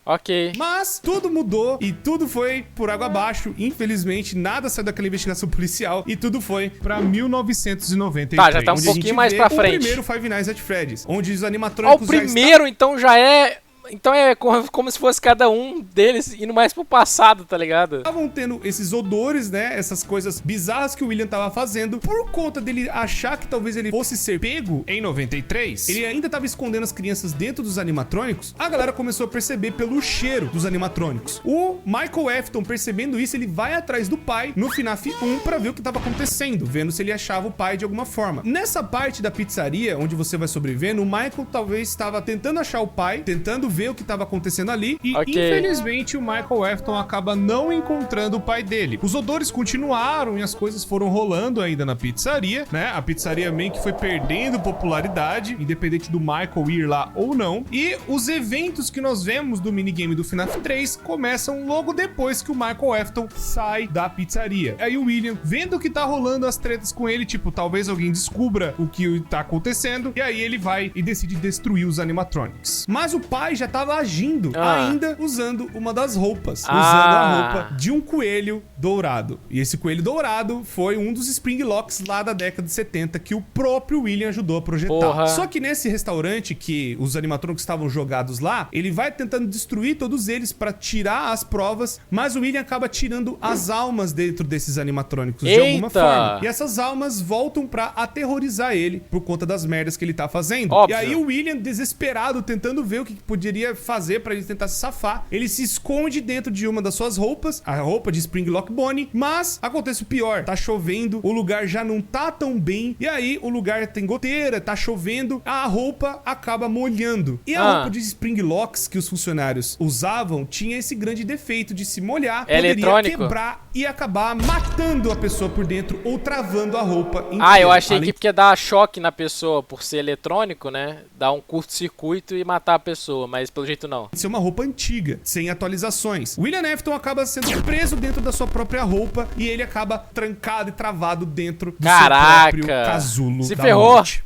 Ok. Mas tudo mudou e tudo foi por água abaixo. Infelizmente, nada saiu daquela investigação policial e tudo foi pra 1993. Tá, já tá um pouquinho mais pra frente. O primeiro Five Nights at Freddy's, onde os animatrônicos o primeiro, então, já é... Então é como se fosse cada um deles indo mais pro passado, tá ligado? Estavam tendo esses odores, né? Essas coisas bizarras que o William tava fazendo. Por conta dele achar que talvez ele fosse ser pego em 93, ele ainda tava escondendo as crianças dentro dos animatrônicos. A galera começou a perceber pelo cheiro dos animatrônicos. O Michael Afton, percebendo isso, ele vai atrás do pai no FNAF 1 pra ver o que tava acontecendo, vendo se ele achava o pai de alguma forma. Nessa parte da pizzaria, onde você vai sobrevivendo, o Michael talvez estava tentando achar o pai, tentando ver o que estava acontecendo ali e infelizmente o Michael Afton acaba não encontrando o pai dele. Os odores continuaram e as coisas foram rolando ainda na pizzaria, né? A pizzaria meio que foi perdendo popularidade, independente do Michael ir lá ou não. E os eventos que nós vemos do minigame do FNAF 3 começam logo depois que o Michael Afton sai da pizzaria. Aí o William, vendo que tá rolando as tretas com ele, tipo, talvez alguém descubra o que tá acontecendo, e aí ele vai e decide destruir os animatronics. Mas o pai já tava agindo ainda usando uma das roupas. Usando a roupa de um coelho dourado. E esse coelho dourado foi um dos Spring Locks lá da década de 70 que o próprio William ajudou a projetar. Só que nesse restaurante que os animatrônicos estavam jogados lá, ele vai tentando destruir todos eles pra tirar as provas, mas o William acaba tirando as almas dentro desses animatrônicos de alguma forma. E essas almas voltam pra aterrorizar ele por conta das merdas que ele tá fazendo. E aí o William, desesperado, tentando ver o que poderia fazer pra ele tentar se safar, ele se esconde dentro de uma das suas roupas, a roupa de Spring Lock Bonnie, mas acontece o pior, tá chovendo, o lugar já não tá tão bem, e aí o lugar tem goteira, tá chovendo, a roupa acaba molhando. E a roupa de Spring Locks que os funcionários usavam tinha esse grande defeito de se molhar, poderia quebrar e acabar matando a pessoa por dentro ou travando a roupa inteira. Eu achei que porque dar choque na pessoa por ser eletrônico, né? Dar um curto-circuito e matar a pessoa, mas pelo jeito não. Isso é uma roupa antiga, sem atualizações. William Afton acaba sendo preso dentro da sua própria roupa e ele acaba trancado e travado dentro do seu próprio casulo. Se ferrou! Morte.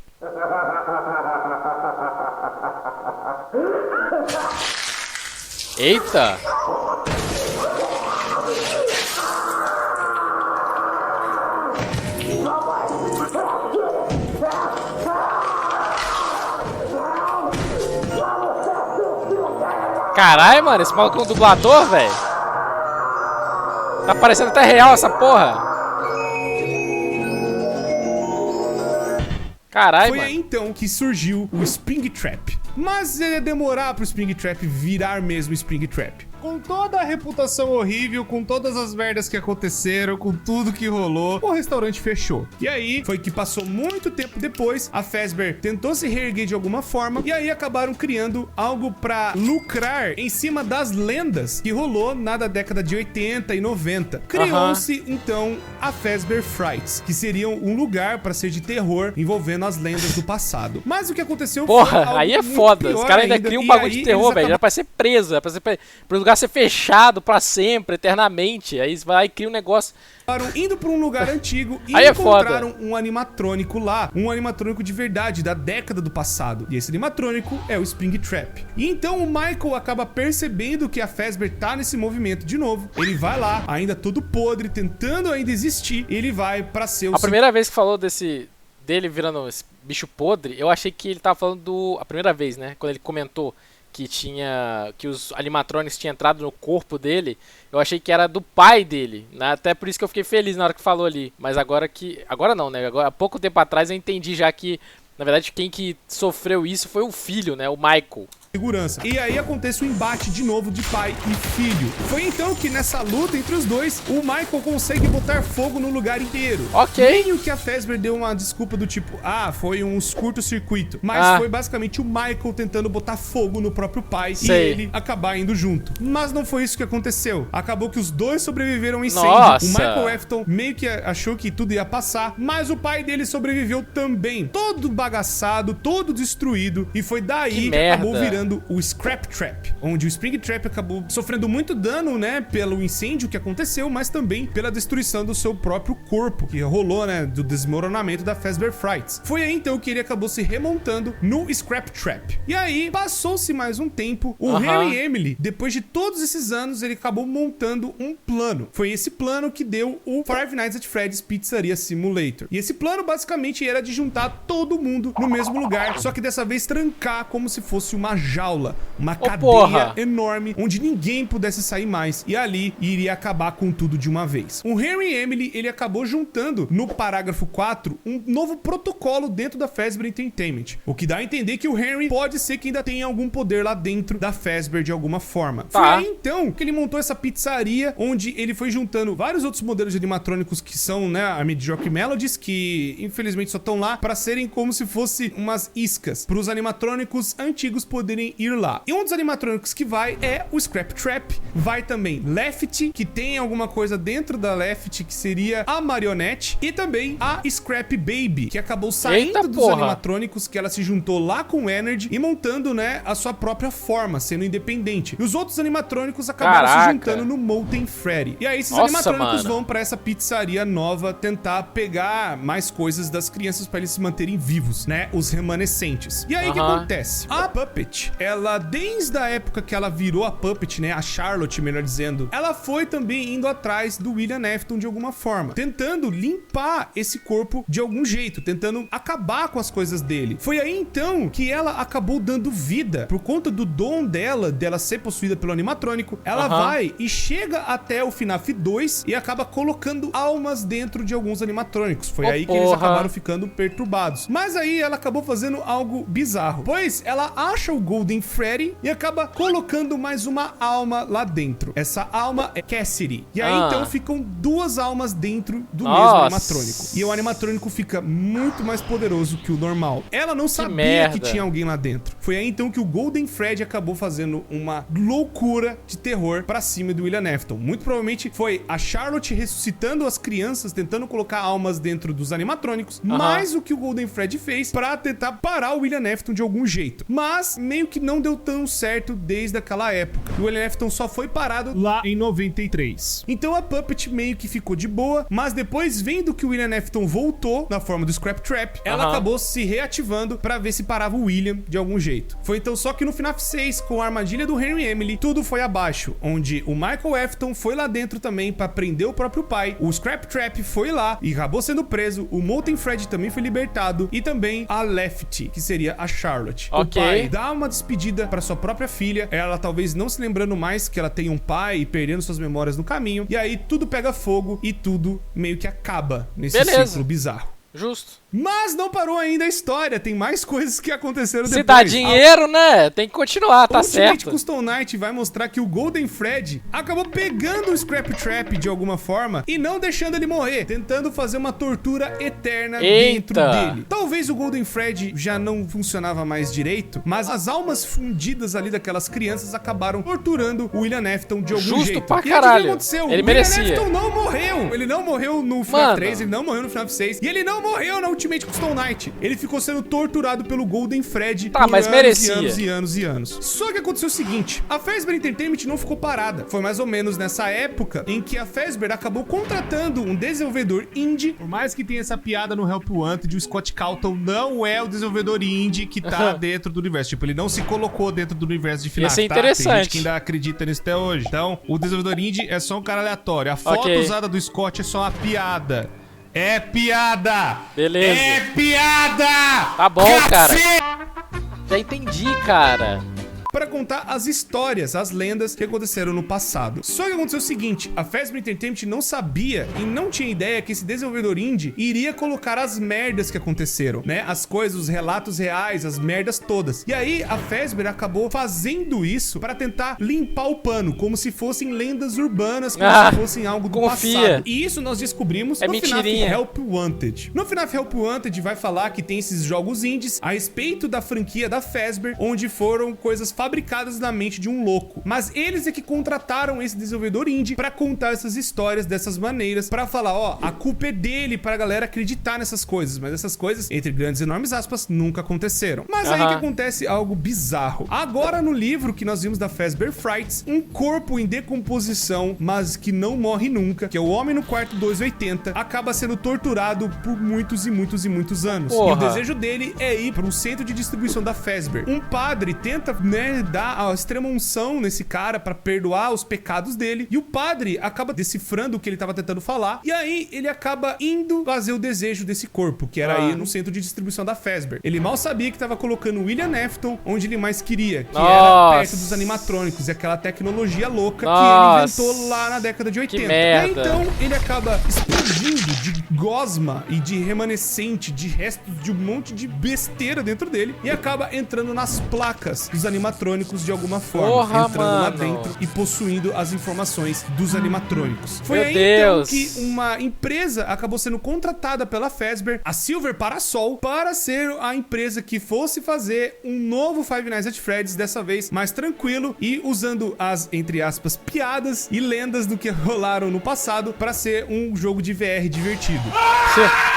Eita! Caralho, mano, esse maluco é um dublador, velho. Tá parecendo até real essa porra. Caralho, mano. Foi aí então que surgiu o Springtrap. Mas ia demorar pro Springtrap virar mesmo Springtrap. Com toda a reputação horrível, com todas as merdas que aconteceram, com tudo que rolou, o restaurante fechou. E aí, foi que passou muito tempo depois, a Fazbear tentou se reerguer de alguma forma, e aí acabaram criando algo pra lucrar em cima das lendas que rolou na década de 80 e 90. Criou-se, então, a Fazbear Frights, que seriam um lugar pra ser de terror envolvendo as lendas do passado. Mas o que aconteceu foi algo aí é foda, os caras ainda criam um bagulho de terror, velho, era pra ser preso, era pra ser preso. Pro lugar lugar ser fechado pra sempre, eternamente. Aí você vai lá e cria um negócio... Indo pra um lugar antigo e aí encontraram um animatrônico lá. Um animatrônico de verdade, da década do passado. E esse animatrônico é o Springtrap. E então o Michael acaba percebendo que a Fazbear tá nesse movimento de novo. Ele vai lá, ainda todo podre, tentando ainda existir. E ele vai pra ser o... A primeira vez que falou dele virando esse bicho podre, eu achei que ele tava falando a primeira vez, né? Quando ele comentou que os animatronics tinham entrado no corpo dele, eu achei que era do pai dele, né? Até por isso que eu fiquei feliz na hora que falou ali. Mas agora não, né? Agora, há pouco tempo atrás eu entendi já que, na verdade, quem que sofreu isso foi o filho, né? O Michael. Segurança. E aí acontece o embate de novo de pai e filho. Foi então que nessa luta entre os dois, o Michael consegue botar fogo no lugar inteiro. Ok. Meio que a Fazbear deu uma desculpa do tipo, foi um curto-circuito. Mas foi basicamente o Michael tentando botar fogo no próprio pai e ele acabar indo junto. Mas não foi isso que aconteceu. Acabou que os dois sobreviveram ao incêndio. Nossa. O Michael Afton meio que achou que tudo ia passar, mas o pai dele sobreviveu também. Todo bagaçado, todo destruído. E foi daí que acabou virando o Scrap Trap, onde o Springtrap acabou sofrendo muito dano, né, pelo incêndio que aconteceu, mas também pela destruição do seu próprio corpo, que rolou, né, do desmoronamento da Fazbear Frights. Foi aí então que ele acabou se remontando no Scrap Trap. E aí, passou-se mais um tempo, o Harry Emily, depois de todos esses anos, ele acabou montando um plano. Foi esse plano que deu o Five Nights at Freddy's Pizzeria Simulator. E esse plano basicamente era de juntar todo mundo no mesmo lugar, só que dessa vez trancar como se fosse uma jaula, uma cadeia enorme, onde ninguém pudesse sair mais, e ali iria acabar com tudo de uma vez. O Henry Emily, ele acabou juntando no parágrafo 4 um novo protocolo dentro da Fazbear Entertainment, o que dá a entender que o Henry pode ser que ainda tenha algum poder lá dentro da Fazbear de alguma forma. Foi aí então que ele montou essa pizzaria, onde ele foi juntando vários outros modelos de animatrônicos que são, né, a Mediocre Melodies, que infelizmente só estão lá para serem como se fosse umas iscas, para os animatrônicos antigos poderem ir lá. E um dos animatrônicos que vai é o Scrap Trap, vai também Lefty, que tem alguma coisa dentro da Lefty, que seria a marionete, e também a Scrap Baby, que acabou saindo dos animatrônicos, que ela se juntou lá com o Energy e montando, né, a sua própria forma, sendo independente. E os outros animatrônicos acabaram se juntando no Molten Freddy. E aí esses animatrônicos vão pra essa pizzaria nova tentar pegar mais coisas das crianças pra eles se manterem vivos, né, os remanescentes. E aí o que acontece? A Puppet, ela, desde a época que ela virou a Puppet, né, a Charlotte, melhor dizendo, ela foi também indo atrás do William Afton de alguma forma, tentando limpar esse corpo de algum jeito, tentando acabar com as coisas dele. Foi aí então que ela acabou dando vida, por conta do dom dela ser possuída pelo animatrônico. Ela vai e chega até o FNAF 2 e acaba colocando almas dentro de alguns animatrônicos. Foi aí que eles acabaram ficando perturbados. Mas aí ela acabou fazendo algo bizarro, pois ela acha o Golden Freddy e acaba colocando mais uma alma lá dentro. Essa alma é Cassidy. E aí então ficam duas almas dentro do mesmo animatrônico. E o animatrônico fica muito mais poderoso que o normal. Ela não sabia que tinha alguém lá dentro. Foi aí então que o Golden Freddy acabou fazendo uma loucura de terror pra cima do William Afton. Muito provavelmente foi a Charlotte ressuscitando as crianças, tentando colocar almas dentro dos animatrônicos, mais o que o Golden Freddy fez pra tentar parar o William Afton de algum jeito. Mas meio que não deu tão certo desde aquela época. O William Afton só foi parado lá em 93. Então a Puppet meio que ficou de boa, mas depois, vendo que o William Afton voltou na forma do Scrap Trap, ela acabou se reativando pra ver se parava o William de algum jeito. Foi então só que no FNAF 6, com a armadilha do Henry Emily, tudo foi abaixo, onde o Michael Afton foi lá dentro também pra prender o próprio pai, o Scrap Trap foi lá e acabou sendo preso, o Molten Freddy também foi libertado, e também a Lefty, que seria a Charlotte. O pai dá uma despedida pra sua própria filha, ela talvez não se lembrando mais que ela tem um pai e perdendo suas memórias no caminho, e aí tudo pega fogo e tudo meio que acaba nesse ciclo bizarro. Justo. Mas não parou ainda a história, tem mais coisas que aconteceram depois. Se dá dinheiro, né? Tem que continuar, tá certo. Ultimate Custom Night vai mostrar que o Golden Freddy acabou pegando o Scrap Trap de alguma forma e não deixando ele morrer, tentando fazer uma tortura eterna dentro dele. Talvez o Golden Freddy já não funcionava mais direito, mas as almas fundidas ali daquelas crianças acabaram torturando o William Afton de algum jeito. Pra caralho. E o que aconteceu? Ele o merecia. William Afton não morreu. Ele não morreu no FNAF 3, ele não morreu no FNAF 6 e ele não não morreu na Ultimate Custom Night. Ele ficou sendo torturado pelo Golden Fred por mas merecia. e anos. Só que aconteceu o seguinte, a Fazbear Entertainment não ficou parada. Foi mais ou menos nessa época em que a Fazbear acabou contratando um desenvolvedor indie. Por mais que tenha essa piada no Help Wanted, o Scott Calton não é o desenvolvedor indie que tá dentro do universo. Tipo, ele não se colocou dentro do universo de FNAF. Isso é interessante. Tem gente que ainda acredita nisso até hoje. Então, o desenvolvedor indie é só um cara aleatório. A foto usada do Scott é só uma piada. É piada! Beleza. É piada! Tá bom, cara. Já entendi, cara. Para contar as histórias, as lendas que aconteceram no passado. Só que aconteceu o seguinte, a Fazbear Entertainment não sabia e não tinha ideia que esse desenvolvedor indie iria colocar as merdas que aconteceram, né? As coisas, os relatos reais, as merdas todas. E aí a Fazbear acabou fazendo isso para tentar limpar o pano, como se fossem lendas urbanas, como se fossem algo do passado. E isso nós descobrimos no FNAF Help Wanted. No FNAF Help Wanted vai falar que tem esses jogos indies a respeito da franquia da Fazbear, onde foram coisas fabricadas na mente de um louco. Mas eles é que contrataram esse desenvolvedor indie pra contar essas histórias dessas maneiras, pra falar, ó, a culpa é dele pra galera acreditar nessas coisas. Mas essas coisas, entre grandes e enormes aspas, nunca aconteceram. Mas aí que acontece algo bizarro. Agora no livro que nós vimos da Fazbear Frights, um corpo em decomposição, mas que não morre nunca, que é o Homem no Quarto 280, acaba sendo torturado por muitos e muitos e muitos anos. E o desejo dele é ir para um centro de distribuição da Fazbear. Um padre tenta, né, dar a extrema unção nesse cara pra perdoar os pecados dele, e o padre acaba decifrando o que ele tava tentando falar, e aí ele acaba indo fazer o desejo desse corpo, que era ir no centro de distribuição da Fazbear. Ele mal sabia que tava colocando o William Afton onde ele mais queria, que era perto dos animatrônicos, e aquela tecnologia louca que ele inventou lá na década de 80. E aí, então ele acaba explodindo de gosma e de remanescente, de restos de um monte de besteira dentro dele, e acaba entrando nas placas dos animatrônicos de alguma forma, entrando lá dentro e possuindo as informações dos animatrônicos. Foi aí então que uma empresa acabou sendo contratada pela Fazbear, a Silver Parasol, para ser a empresa que fosse fazer um novo Five Nights at Freddy's, dessa vez mais tranquilo e usando as, entre aspas, piadas e lendas do que rolaram no passado para ser um jogo de VR divertido.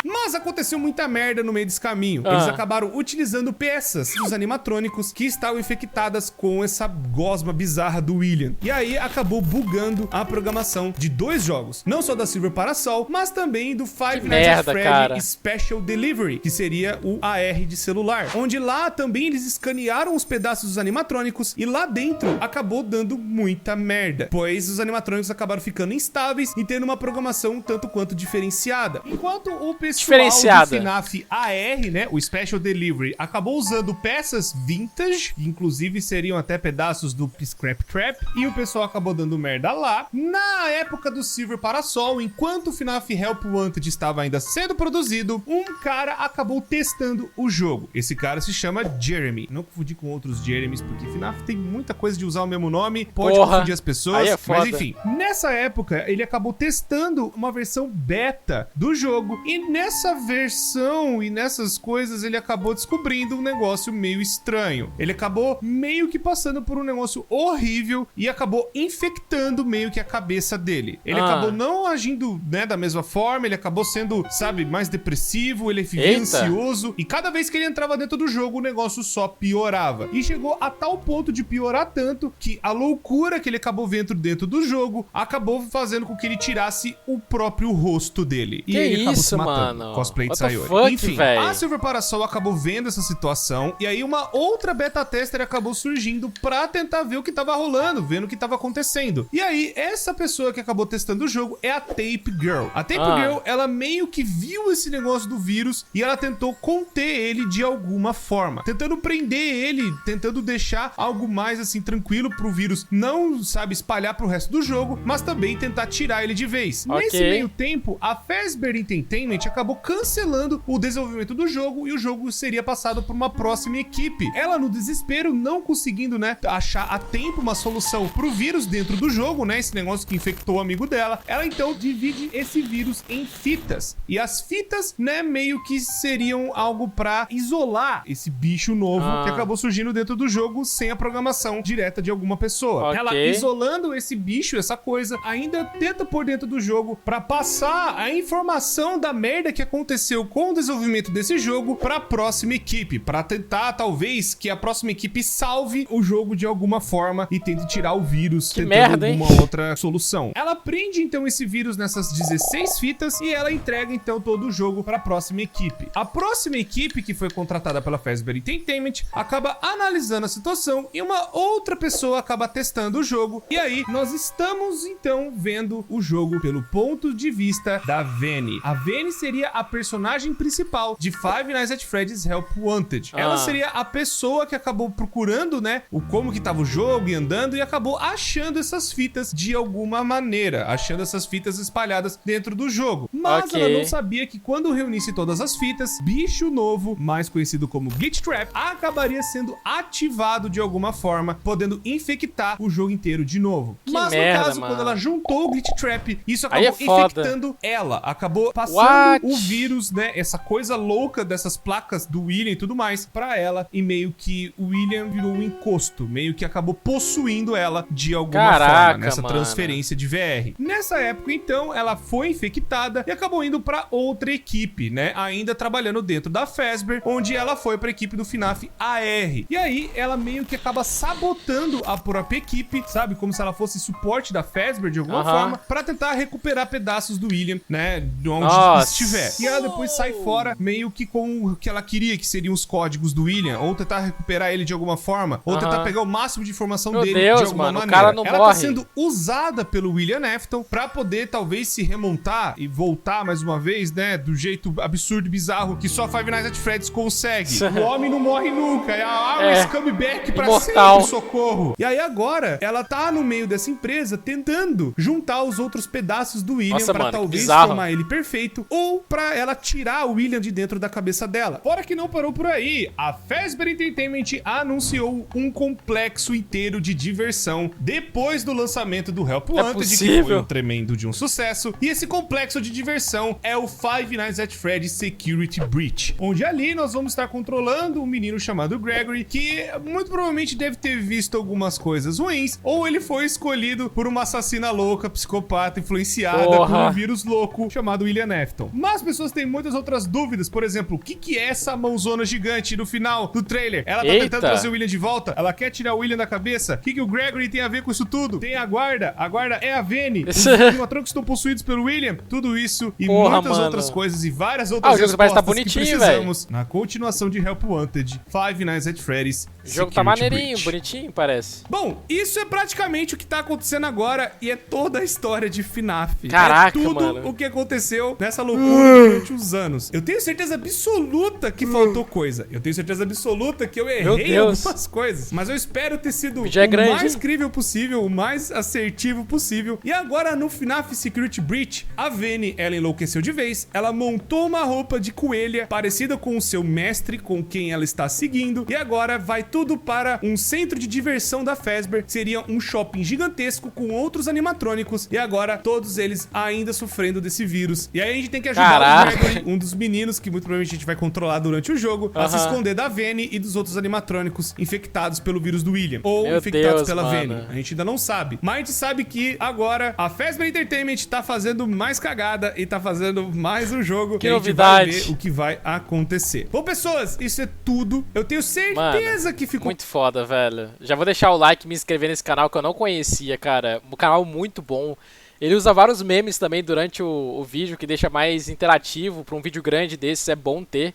Mas aconteceu muita merda no meio desse caminho. Eles acabaram utilizando peças dos animatrônicos que estavam infectadas com essa gosma bizarra do William. E aí acabou bugando a programação de 2 jogos. Não só da Silver Parasol, mas também do Five Nights at Freddy's Special Delivery, que seria o AR de celular. Onde lá também eles escanearam os pedaços dos animatrônicos e lá dentro acabou dando muita merda. Pois os animatrônicos acabaram ficando instáveis e tendo uma programação um tanto quanto diferenciada. Enquanto o pessoal do FNAF AR, né, o Special Delivery, acabou usando peças vintage, inclusive seriam até pedaços do Scrap Trap, e o pessoal acabou dando merda lá. Na época do Silver Parasol, enquanto o FNAF Help Wanted estava ainda sendo produzido, um cara acabou testando o jogo. Esse cara se chama Jeremy. Não confundir com outros Jeremys, porque FNAF tem muita coisa de usar o mesmo nome, pode confundir as pessoas, mas enfim. Nessa época, ele acabou testando uma versão beta do jogo, e nessa versão e nessas coisas, ele acabou descobrindo um negócio meio estranho. Ele acabou meio que passando por um negócio horrível e acabou infectando meio que a cabeça dele. Ele acabou não agindo, né, da mesma forma, ele acabou sendo, sabe, mais depressivo, ele vivia ansioso, e cada vez que ele entrava dentro do jogo, o negócio só piorava. E chegou a tal ponto de piorar tanto que a loucura que ele acabou vendo dentro do jogo acabou fazendo com que ele tirasse o próprio rosto dele. E ele acabou se matando. Cosplay de Sayori. Enfim, a Silver Parasol acabou vendo essa situação, e aí uma outra beta tester acabou surgindo pra tentar ver o que tava rolando, vendo o que tava acontecendo. E aí, essa pessoa que acabou testando o jogo é a Tape Girl. A Tape Girl, ela meio que viu esse negócio do vírus e ela tentou conter ele de alguma forma, tentando prender ele, tentando deixar algo mais assim tranquilo pro vírus não, sabe, espalhar pro resto do jogo, mas também tentar tirar ele de vez. Nesse meio tempo, a Fazbear Entertainment acabou cancelando o desenvolvimento do jogo e o jogo seria passado por uma próxima equipe. Ela, no desespero, não conseguindo, né, achar a tempo uma solução pro vírus dentro do jogo, né, esse negócio que infectou o amigo dela, ela então divide esse vírus em fitas. E as fitas, né, meio que seriam algo pra isolar esse bicho novo que acabou surgindo dentro do jogo sem a programação direta de alguma pessoa. Ela, isolando esse bicho, essa coisa, ainda tenta pôr dentro do jogo pra passar a informação da merda que aconteceu com o desenvolvimento desse jogo para a próxima equipe, para tentar talvez que a próxima equipe salve o jogo de alguma forma e tente tirar o vírus, que tentando merda, alguma outra solução. Ela prende então esse vírus nessas 16 fitas e ela entrega então todo o jogo para a próxima equipe. A próxima equipe, que foi contratada pela Fazbear Entertainment, acaba analisando a situação e uma outra pessoa acaba testando o jogo, e aí nós estamos então vendo o jogo pelo ponto de vista da Vanny. A Vanny seria a personagem principal de Five Nights at Freddy's Help Wanted. Ela seria a pessoa que acabou procurando, né, o como que tava o jogo e andando, e acabou achando essas fitas de alguma maneira, achando essas fitas espalhadas dentro do jogo. Mas ela não sabia que quando reunisse todas as fitas, bicho novo, mais conhecido como Glitch Trap, acabaria sendo ativado de alguma forma, podendo infectar o jogo inteiro de novo. Mas no caso, quando ela juntou o Glitch Trap, isso acabou infectando ela, acabou passando o vírus, né, essa coisa louca dessas placas do William e tudo mais, pra ela, e meio que o William virou um encosto, meio que acabou possuindo ela de alguma forma, nessa transferência de VR. Nessa época, então, ela foi infectada e acabou indo pra outra equipe, né, ainda trabalhando dentro da Fazbear, onde ela foi pra equipe do FNAF AR. E aí, ela meio que acaba sabotando a própria equipe, sabe, como se ela fosse suporte da Fazbear de alguma forma, pra tentar recuperar pedaços do William, né, de onde estiver. E ela depois sai fora, meio que com o que ela queria, que seriam os códigos do William, ou tentar recuperar ele de alguma forma, ou tentar pegar o máximo de informação dele de alguma maneira. O cara não ela morre. Tá sendo usada pelo William Afton pra poder talvez se remontar e voltar mais uma vez, né, do jeito absurdo e bizarro que só Five Nights at Freddy's consegue. O homem não morre nunca, é a Arrow comeback pra imortal. sempre, socorro. E aí agora, ela tá no meio dessa empresa tentando juntar os outros pedaços do William pra talvez formar ele perfeito, ou pra ela tirar o William de dentro da cabeça dela. Fora que não parou por aí, a Fazbear Entertainment anunciou um complexo inteiro de diversão depois do lançamento do Help Wanted, que foi um tremendo de um sucesso. E esse complexo de diversão é o Five Nights at Freddy's Security Breach, onde ali nós vamos estar controlando um menino chamado Gregory, que muito provavelmente deve ter visto algumas coisas ruins, ou ele foi escolhido por uma assassina louca, psicopata, influenciada por um vírus louco chamado William Afton. Mas as pessoas têm muitas outras dúvidas, por exemplo, o que é essa mãozona gigante no final do trailer? Ela tá tentando trazer o William de volta? Ela quer tirar o William da cabeça? O que o Gregory tem a ver com isso tudo? Tem a guarda é a Vanny, os animatrônicos estão possuídos pelo William, tudo isso e muitas outras coisas e várias outras respostas que precisamos na continuação de Help Wanted, Five Nights at Freddy's. O jogo tá maneirinho, bonitinho, parece. Bom, isso é praticamente o que tá acontecendo agora e é toda a história de FNAF. Caraca, é tudo mano. o que aconteceu nessa loucura durante os anos. Eu tenho certeza absoluta que faltou coisa. Eu tenho certeza absoluta que eu errei algumas coisas. Mas eu espero ter sido o mais incrível possível, o mais assertivo possível. E agora no FNAF Security Breach, a Vanny, ela enlouqueceu de vez. Ela montou uma roupa de coelha parecida com o seu mestre, com quem ela está seguindo. E agora vai tudo para um centro de diversão da Fazbear. Seria um shopping gigantesco com outros animatrônicos. E agora todos eles ainda sofrendo desse vírus. E aí a gente tem que ajudar o Gregory, um dos meninos que muito provavelmente a gente vai controlar durante o jogo, a se esconder da Vanny e dos outros animatrônicos infectados pelo vírus do William. Ou infectados pela Vanny. A gente ainda não sabe. Mas a gente sabe que agora a Fazbear Entertainment tá fazendo mais cagada e tá fazendo mais um jogo. Que a gente novidade. vai ver o que vai acontecer. Bom, pessoas, isso é tudo. Eu tenho certeza que ficou muito foda, velho. Já vou deixar o like e me inscrever nesse canal que eu não conhecia, cara. Um canal muito bom. Ele usa vários memes também durante o vídeo, que deixa mais interativo. Pra um vídeo grande desses é bom ter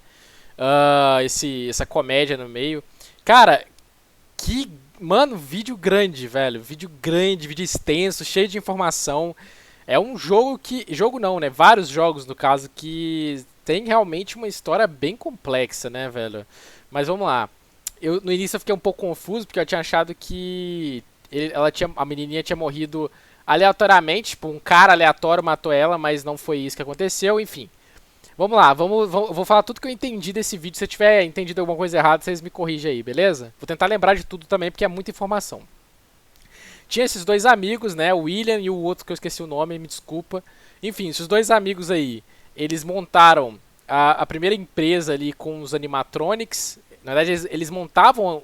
essa comédia no meio. Cara, mano, vídeo grande, velho. Vídeo grande, vídeo extenso, cheio de informação. É um jogo que... Jogo não, né? Vários jogos, no caso, que tem realmente uma história bem complexa, né, velho? Mas vamos lá. No início eu fiquei um pouco confuso, porque eu tinha achado que a menininha tinha morrido aleatoriamente, tipo, um cara aleatório matou ela, mas não foi isso que aconteceu, enfim. Vamos lá, vou falar tudo que eu entendi desse vídeo. Se eu tiver entendido alguma coisa errada, vocês me corrigem aí, beleza? Vou tentar lembrar de tudo também, porque é muita informação. Tinha esses dois amigos, né, o William e o outro que eu esqueci o nome, me desculpa. Enfim, esses dois amigos aí, eles montaram a primeira empresa ali com os animatronics. Na verdade, eles montavam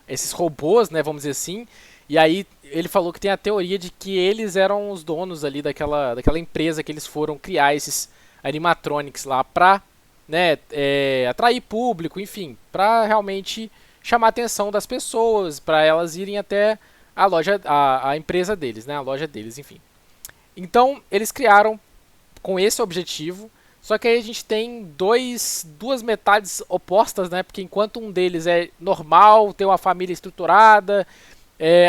esses robôs, né, vamos dizer assim. E aí ele falou que tem a teoria de que eles eram os donos ali daquela empresa que eles foram criar esses animatronics lá pra, né, atrair público, enfim, pra realmente chamar a atenção das pessoas, pra elas irem até a loja, a empresa deles, né, a loja deles, enfim. Então eles criaram com esse objetivo. Só que aí a gente tem duas metades opostas, né? Porque enquanto um deles é normal, tem uma família estruturada,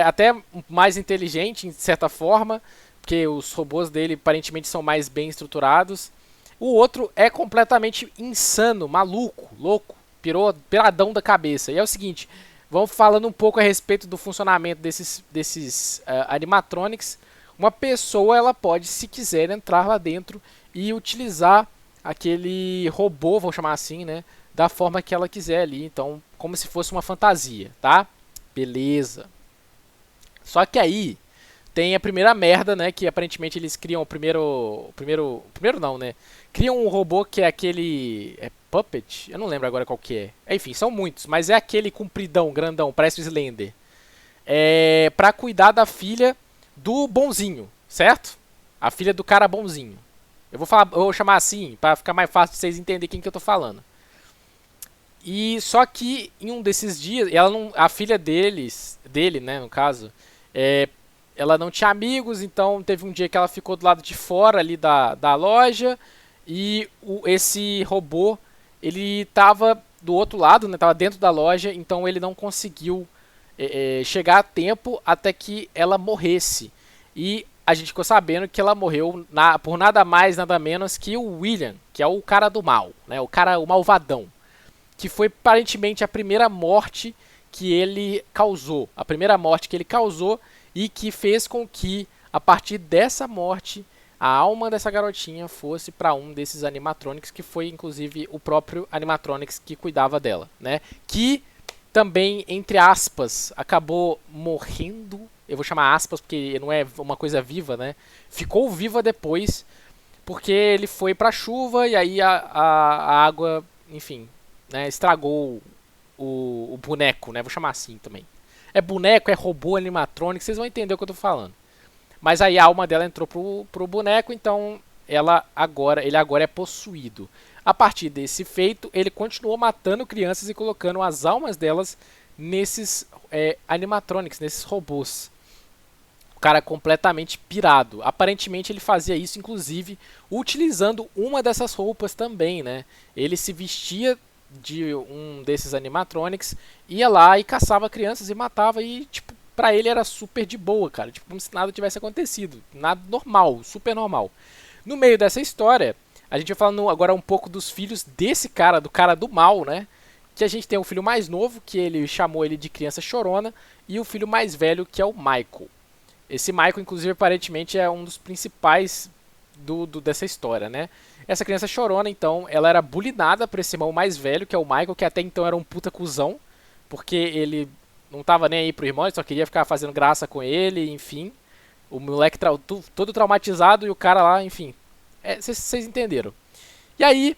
até mais inteligente, de certa forma, porque os robôs dele aparentemente são mais bem estruturados. O outro é completamente insano, maluco, louco, piradão da cabeça. E é o seguinte, vamos falando um pouco a respeito do funcionamento desses animatronics. Uma pessoa, ela pode, se quiser, entrar lá dentro e utilizar aquele robô, vou chamar assim, né, da forma que ela quiser ali, então, como se fosse uma fantasia, tá? Beleza. Só que aí tem a primeira merda, né, que aparentemente eles criam o primeiro não, né? Criam um robô que é aquele Puppet, eu não lembro agora qual que é. Enfim, são muitos, mas é aquele compridão, grandão, parece o Slender. Pra cuidar da filha do bonzinho, certo? A filha do cara bonzinho. Eu vou chamar assim, para ficar mais fácil de vocês entenderem quem que eu tô falando. E só que em um desses dias, a filha dele, né, no caso, ela não tinha amigos, então teve um dia que ela ficou do lado de fora ali da loja e esse robô, ele tava do outro lado, né, tava dentro da loja, então ele não conseguiu chegar a tempo até que ela morresse. E a gente ficou sabendo que ela morreu por nada mais, nada menos que o William, que é o cara do mal, né? O malvadão. Que foi aparentemente a primeira morte que ele causou. A primeira morte que ele causou e que fez com que, a partir dessa morte, a alma dessa garotinha fosse para um desses animatronics, que foi inclusive o próprio animatronics que cuidava dela, né? Que também, entre aspas, acabou morrendo. Eu vou chamar aspas porque não é uma coisa viva, né? Ficou viva depois, porque ele foi pra chuva e aí a água, enfim, né, estragou o boneco, né? Vou chamar assim também. É boneco, é robô, animatrônico, vocês vão entender o que eu tô falando. Mas aí a alma dela entrou pro boneco, então ele agora é possuído. A partir desse feito, ele continuou matando crianças e colocando as almas delas nesses animatronics, nesses robôs. O cara completamente pirado. Aparentemente ele fazia isso, inclusive, utilizando uma dessas roupas também, né? Ele se vestia de um desses animatronics, ia lá e caçava crianças e matava e, tipo, pra ele era super de boa, cara. Tipo, como se nada tivesse acontecido. Nada normal, super normal. No meio dessa história, a gente vai falando agora um pouco dos filhos desse cara, do cara do mal, né? Que a gente tem o filho mais novo, que ele chamou ele de criança chorona, e o filho mais velho, que é o Michael. Esse Michael, inclusive, aparentemente é um dos principais dessa história, né? Essa criança chorona, então, ela era bulinada por esse irmão mais velho, que é o Michael, que até então era um puta cuzão, porque ele não tava nem aí pro irmão, ele só queria ficar fazendo graça com ele, enfim. O moleque todo traumatizado e o cara lá, enfim. Vocês entenderam. E aí,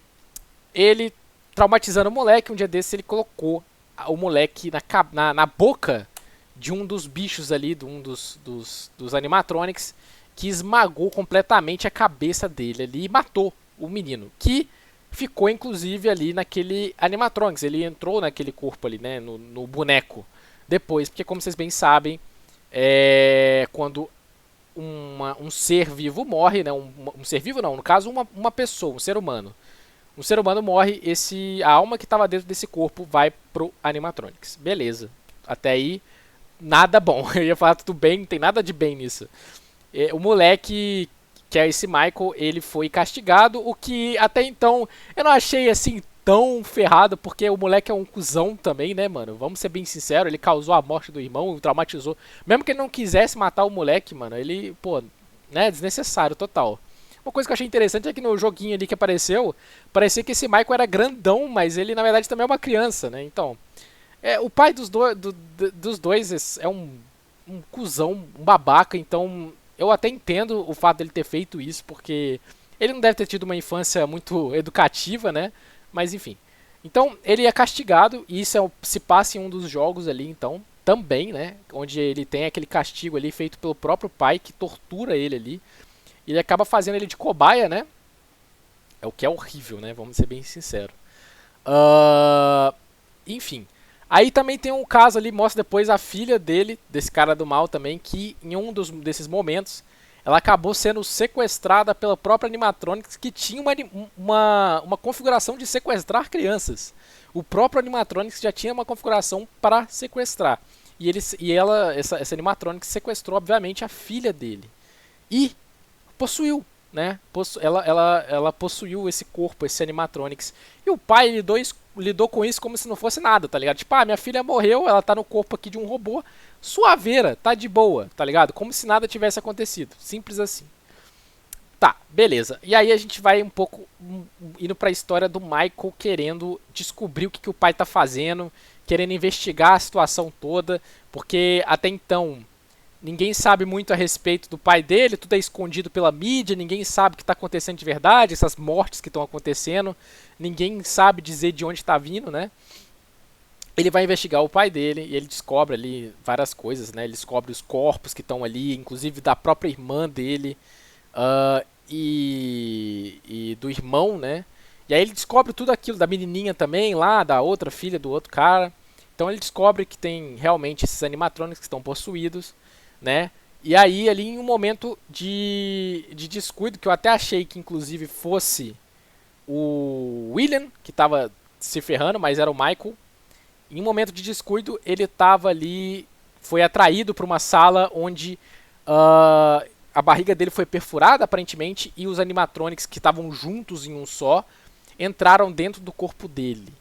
ele, traumatizando o moleque, um dia desses ele colocou o moleque na boca de um dos bichos ali, de um dos animatronics, que esmagou completamente a cabeça dele ali e matou o menino, que ficou inclusive ali naquele animatronics. Ele entrou naquele corpo ali, né, no boneco depois, porque como vocês bem sabem, quando um ser vivo morre, né, um ser vivo não, no caso uma pessoa, um ser humano morre, a alma que estava dentro desse corpo vai pro animatronics. Beleza, até aí nada bom. Eu ia falar tudo bem, não tem nada de bem nisso. O moleque, que é esse Michael, ele foi castigado, o que até então eu não achei assim tão ferrado, porque o moleque é um cuzão também, né, mano? Vamos ser bem sinceros, ele causou a morte do irmão, traumatizou. Mesmo que ele não quisesse matar o moleque, mano, ele, pô, né, desnecessário total. Uma coisa que eu achei interessante é que no joguinho ali que apareceu, parecia que esse Michael era grandão, mas ele na verdade também é uma criança, né? Então, o pai dos dois é um cuzão, um babaca, então eu até entendo o fato dele ter feito isso, porque ele não deve ter tido uma infância muito educativa, né? Mas enfim. Então, ele é castigado, e isso se passa em um dos jogos ali, então. também, né? Onde ele tem aquele castigo ali feito pelo próprio pai que tortura ele ali. E ele acaba fazendo ele de cobaia, né? É o que é horrível, né? Vamos ser bem sinceros. Enfim. Aí também tem um caso ali, mostra depois a filha dele, desse cara do mal também, que em um desses momentos, ela acabou sendo sequestrada pela própria Animatronics, que tinha uma configuração de sequestrar crianças. O próprio Animatronics já tinha uma configuração para sequestrar. Essa Animatronics sequestrou, obviamente, a filha dele. E possuiu, né? Ela possuiu esse corpo, esse Animatronics. E o pai lidou com isso como se não fosse nada, tá ligado? Tipo, minha filha morreu, ela tá no corpo aqui de um robô, suaveira, tá de boa, tá ligado? Como se nada tivesse acontecido. Simples assim. Tá, beleza. E aí a gente vai um pouco indo pra história do Michael querendo descobrir o que o pai tá fazendo, querendo investigar a situação toda, porque até então ninguém sabe muito a respeito do pai dele, tudo é escondido pela mídia, ninguém sabe o que está acontecendo de verdade, essas mortes que estão acontecendo, ninguém sabe dizer de onde está vindo, né? Ele vai investigar o pai dele e ele descobre ali várias coisas, né? Ele descobre os corpos que estão ali, inclusive da própria irmã dele e do irmão, né? E aí ele descobre tudo aquilo da menininha também lá, da outra filha do outro cara. Então ele descobre que tem realmente esses animatrônicos que estão possuídos, né? E aí, ali em um momento de descuido, que eu até achei que inclusive fosse o William que estava se ferrando, mas era o Michael. Em um momento de descuido, ele estava ali, foi atraído para uma sala onde a barriga dele foi perfurada, aparentemente, e os animatronics que estavam juntos em um só entraram dentro do corpo dele,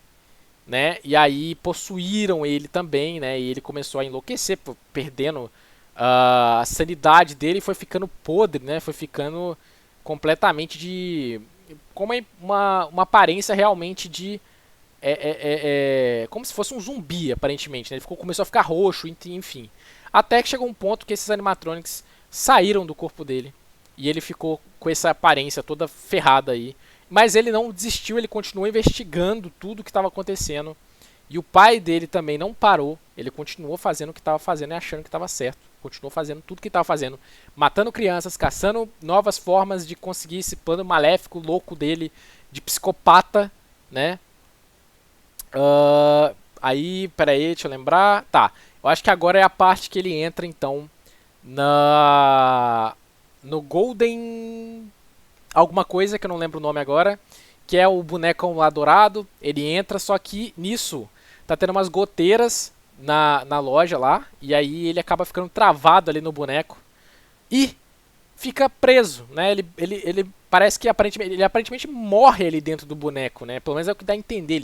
né? E aí possuíram ele também, né? E ele começou a enlouquecer, perdendo a sanidade dele, foi ficando podre, né? Foi ficando completamente com uma aparência realmente de como se fosse um zumbi, aparentemente, né? Ele começou a ficar roxo, enfim. Até que chegou um ponto que esses animatronics saíram do corpo dele e ele ficou com essa aparência toda ferrada aí. Mas ele não desistiu, ele continuou investigando tudo o que estava acontecendo. E o pai dele também não parou, ele continuou fazendo o que estava fazendo e achando que estava certo. Continuou fazendo tudo o que estava fazendo, matando crianças, caçando novas formas de conseguir esse plano maléfico, louco dele, de psicopata, né? Aí, peraí, deixa eu lembrar. Tá, eu acho que agora é a parte que ele entra, então, no Golden alguma coisa, que eu não lembro o nome agora, que é o bonecão lá dourado. Ele entra, só que nisso tá tendo umas goteiras na loja lá, e aí ele acaba ficando travado ali no boneco e fica preso, né? Ele parece que aparentemente morre ali dentro do boneco, né? Pelo menos é o que dá a entender.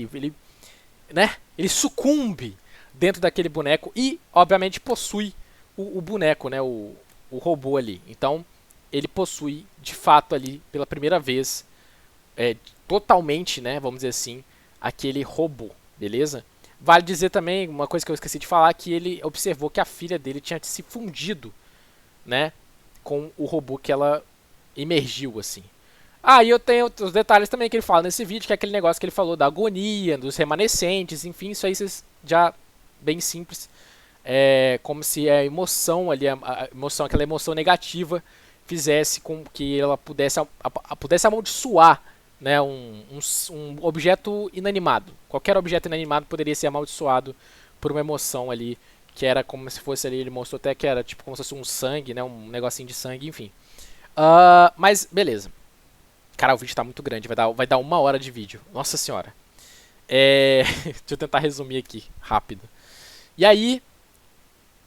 Ele sucumbe dentro daquele boneco e, obviamente, possui o boneco, né? O robô ali. Então, ele possui, de fato, ali, pela primeira vez, totalmente, né? Vamos dizer assim, aquele robô, beleza? Vale dizer também, uma coisa que eu esqueci de falar, que ele observou que a filha dele tinha se fundido, né, com o robô que ela emergiu, assim. E eu tenho os detalhes também que ele fala nesse vídeo, que é aquele negócio que ele falou da agonia, dos remanescentes, enfim, isso aí vocês já, bem simples. É como se a emoção ali, aquela emoção negativa, fizesse com que ela pudesse amaldiçoar, né, um objeto inanimado. Qualquer objeto inanimado poderia ser amaldiçoado por uma emoção ali, que era como se fosse ali, ele mostrou até que era tipo como se fosse um sangue, né, um negocinho de sangue, enfim. Mas, beleza. Cara, o vídeo tá muito grande, vai dar 1 hora de vídeo. Nossa senhora. Deixa eu tentar resumir aqui, rápido. E aí,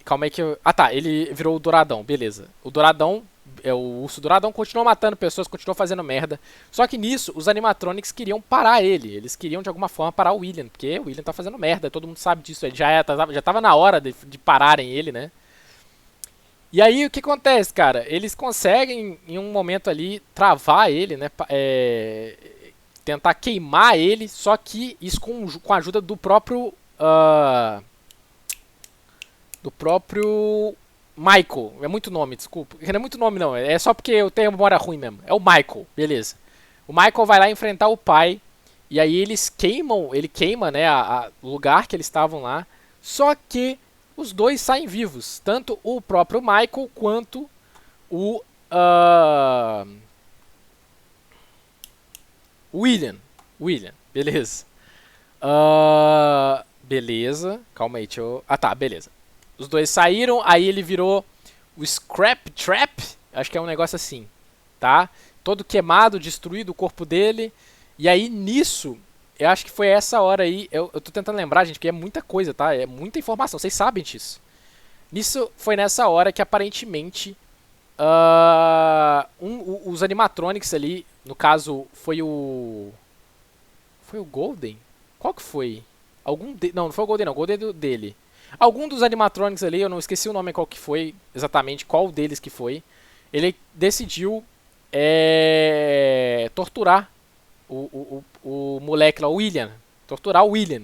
calma aí que eu... tá, ele virou o Douradão, beleza. O Douradão, o Urso Douradão continuou matando pessoas, continuou fazendo merda. Só que nisso, os animatronics queriam parar ele. Eles queriam, de alguma forma, parar o William, porque o William tá fazendo merda, todo mundo sabe disso. Ele já tava na hora de pararem ele, né? E aí, o que acontece, cara? Eles conseguem, em um momento ali, travar ele, né? Tentar queimar ele, só que isso com a ajuda do próprio... Michael. É muito nome, desculpa. Não é muito nome, não. É só porque eu tenho memória ruim mesmo. É o Michael, beleza. O Michael vai lá enfrentar o pai. E aí ele queima, né, o lugar que eles estavam lá. Só que os dois saem vivos. Tanto o próprio Michael quanto o William. William, beleza. Beleza, calma aí, deixa eu... Ah tá, beleza. Os dois saíram, aí ele virou o Scrap Trap, acho que é um negócio assim, tá? Todo queimado, destruído o corpo dele. E aí nisso, eu acho que foi essa hora aí, eu tô tentando lembrar, gente, porque é muita coisa, tá? É muita informação, vocês sabem disso. Nisso, foi nessa hora que aparentemente os animatronics ali, no caso, foi o Golden? Qual que foi? Não foi o Golden não, o Golden é dele. Algum dos animatronics ali, eu não esqueci o nome qual que foi, exatamente qual deles que foi. Ele decidiu torturar o moleque lá, o William. Torturar o William.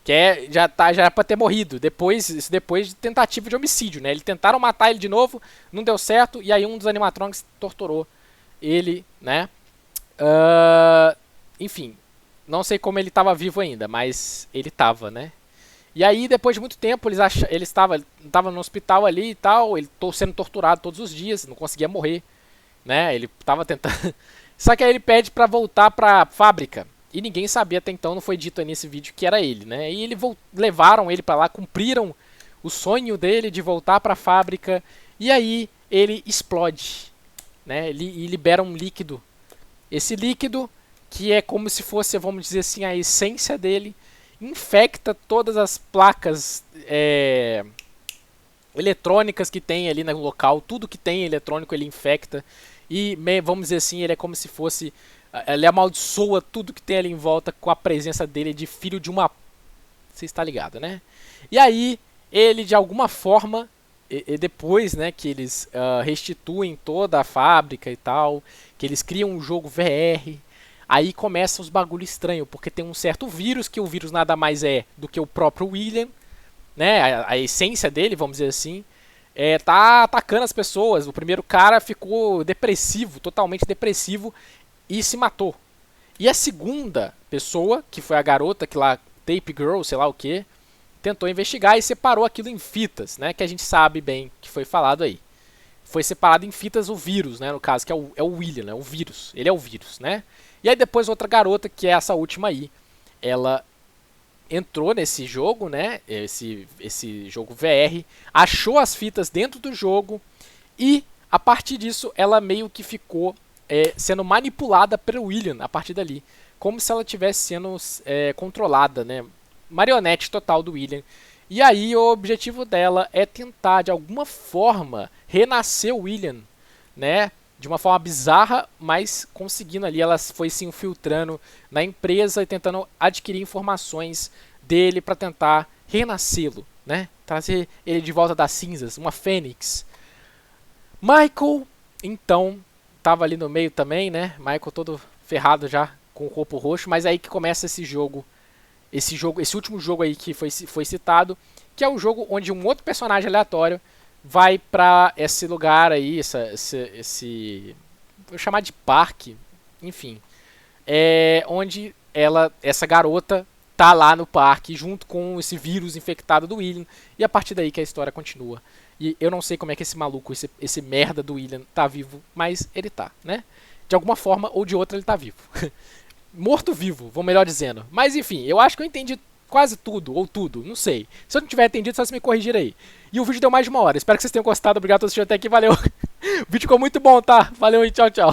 Que já era pra ter morrido. Depois de tentativa de homicídio, né? Eles tentaram matar ele de novo, não deu certo, e aí um dos animatronics torturou ele, né? Enfim, não sei como ele estava vivo ainda, mas ele estava, né? E aí, depois de muito tempo, ele estava no hospital ali e tal, ele sendo torturado todos os dias, não conseguia morrer, né? Ele estava tentando... Só que aí ele pede para voltar para a fábrica. E ninguém sabia até então, não foi dito aí nesse vídeo que era ele, né? E levaram ele para lá, cumpriram o sonho dele de voltar para a fábrica. E aí ele explode, né? E libera um líquido. Esse líquido, que é como se fosse, vamos dizer assim, a essência dele, infecta todas as placas eletrônicas que tem ali no local. Tudo que tem eletrônico ele infecta. E, vamos dizer assim, ele é como se fosse... Ele amaldiçoa tudo que tem ali em volta com a presença dele de filho de uma... Você está ligado, né? E aí, ele de alguma forma, depois, né, que eles restituem toda a fábrica e tal, que eles criam um jogo VR, aí começam os bagulho estranho, porque tem um certo vírus, que o vírus nada mais é do que o próprio William, né? A essência dele, vamos dizer assim, tá atacando as pessoas. O primeiro cara ficou depressivo, totalmente depressivo, e se matou. E a segunda pessoa, que foi a garota que lá, Tape Girl, sei lá o que, tentou investigar e separou aquilo em fitas, né? Que a gente sabe bem que foi falado aí. Foi separado em fitas o vírus, né? No caso, que é o William, né? O vírus. Ele é o vírus, né? E aí depois outra garota, que é essa última aí, ela entrou nesse jogo, né? Esse jogo VR, achou as fitas dentro do jogo e a partir disso ela meio que ficou sendo manipulada pelo William a partir dali, como se ela estivesse sendo controlada, né? Marionete total do William. E aí o objetivo dela é tentar de alguma forma renascer o William, né? De uma forma bizarra, mas conseguindo ali, ela foi se infiltrando na empresa e tentando adquirir informações dele para tentar renascê-lo, né? Trazer ele de volta das cinzas, uma fênix. Michael, então, tava ali no meio também, né? Michael todo ferrado já, com o corpo roxo, mas aí que começa esse último jogo aí que foi citado, que é o jogo onde um outro personagem aleatório vai pra esse lugar aí, vou chamar de parque, enfim, onde essa garota tá lá no parque junto com esse vírus infectado do William, e a partir daí que a história continua. E eu não sei como é que esse maluco, esse merda do William tá vivo, mas ele tá, né? De alguma forma ou de outra ele tá vivo. Morto-vivo, vou melhor dizendo. Mas enfim, eu acho que eu entendi quase tudo, ou tudo, não sei. Se eu não tiver entendido, só se me corrigir aí. E o vídeo deu mais de 1 hora. Espero que vocês tenham gostado. Obrigado por assistir até aqui, valeu. O vídeo ficou muito bom, tá? Valeu e tchau, tchau.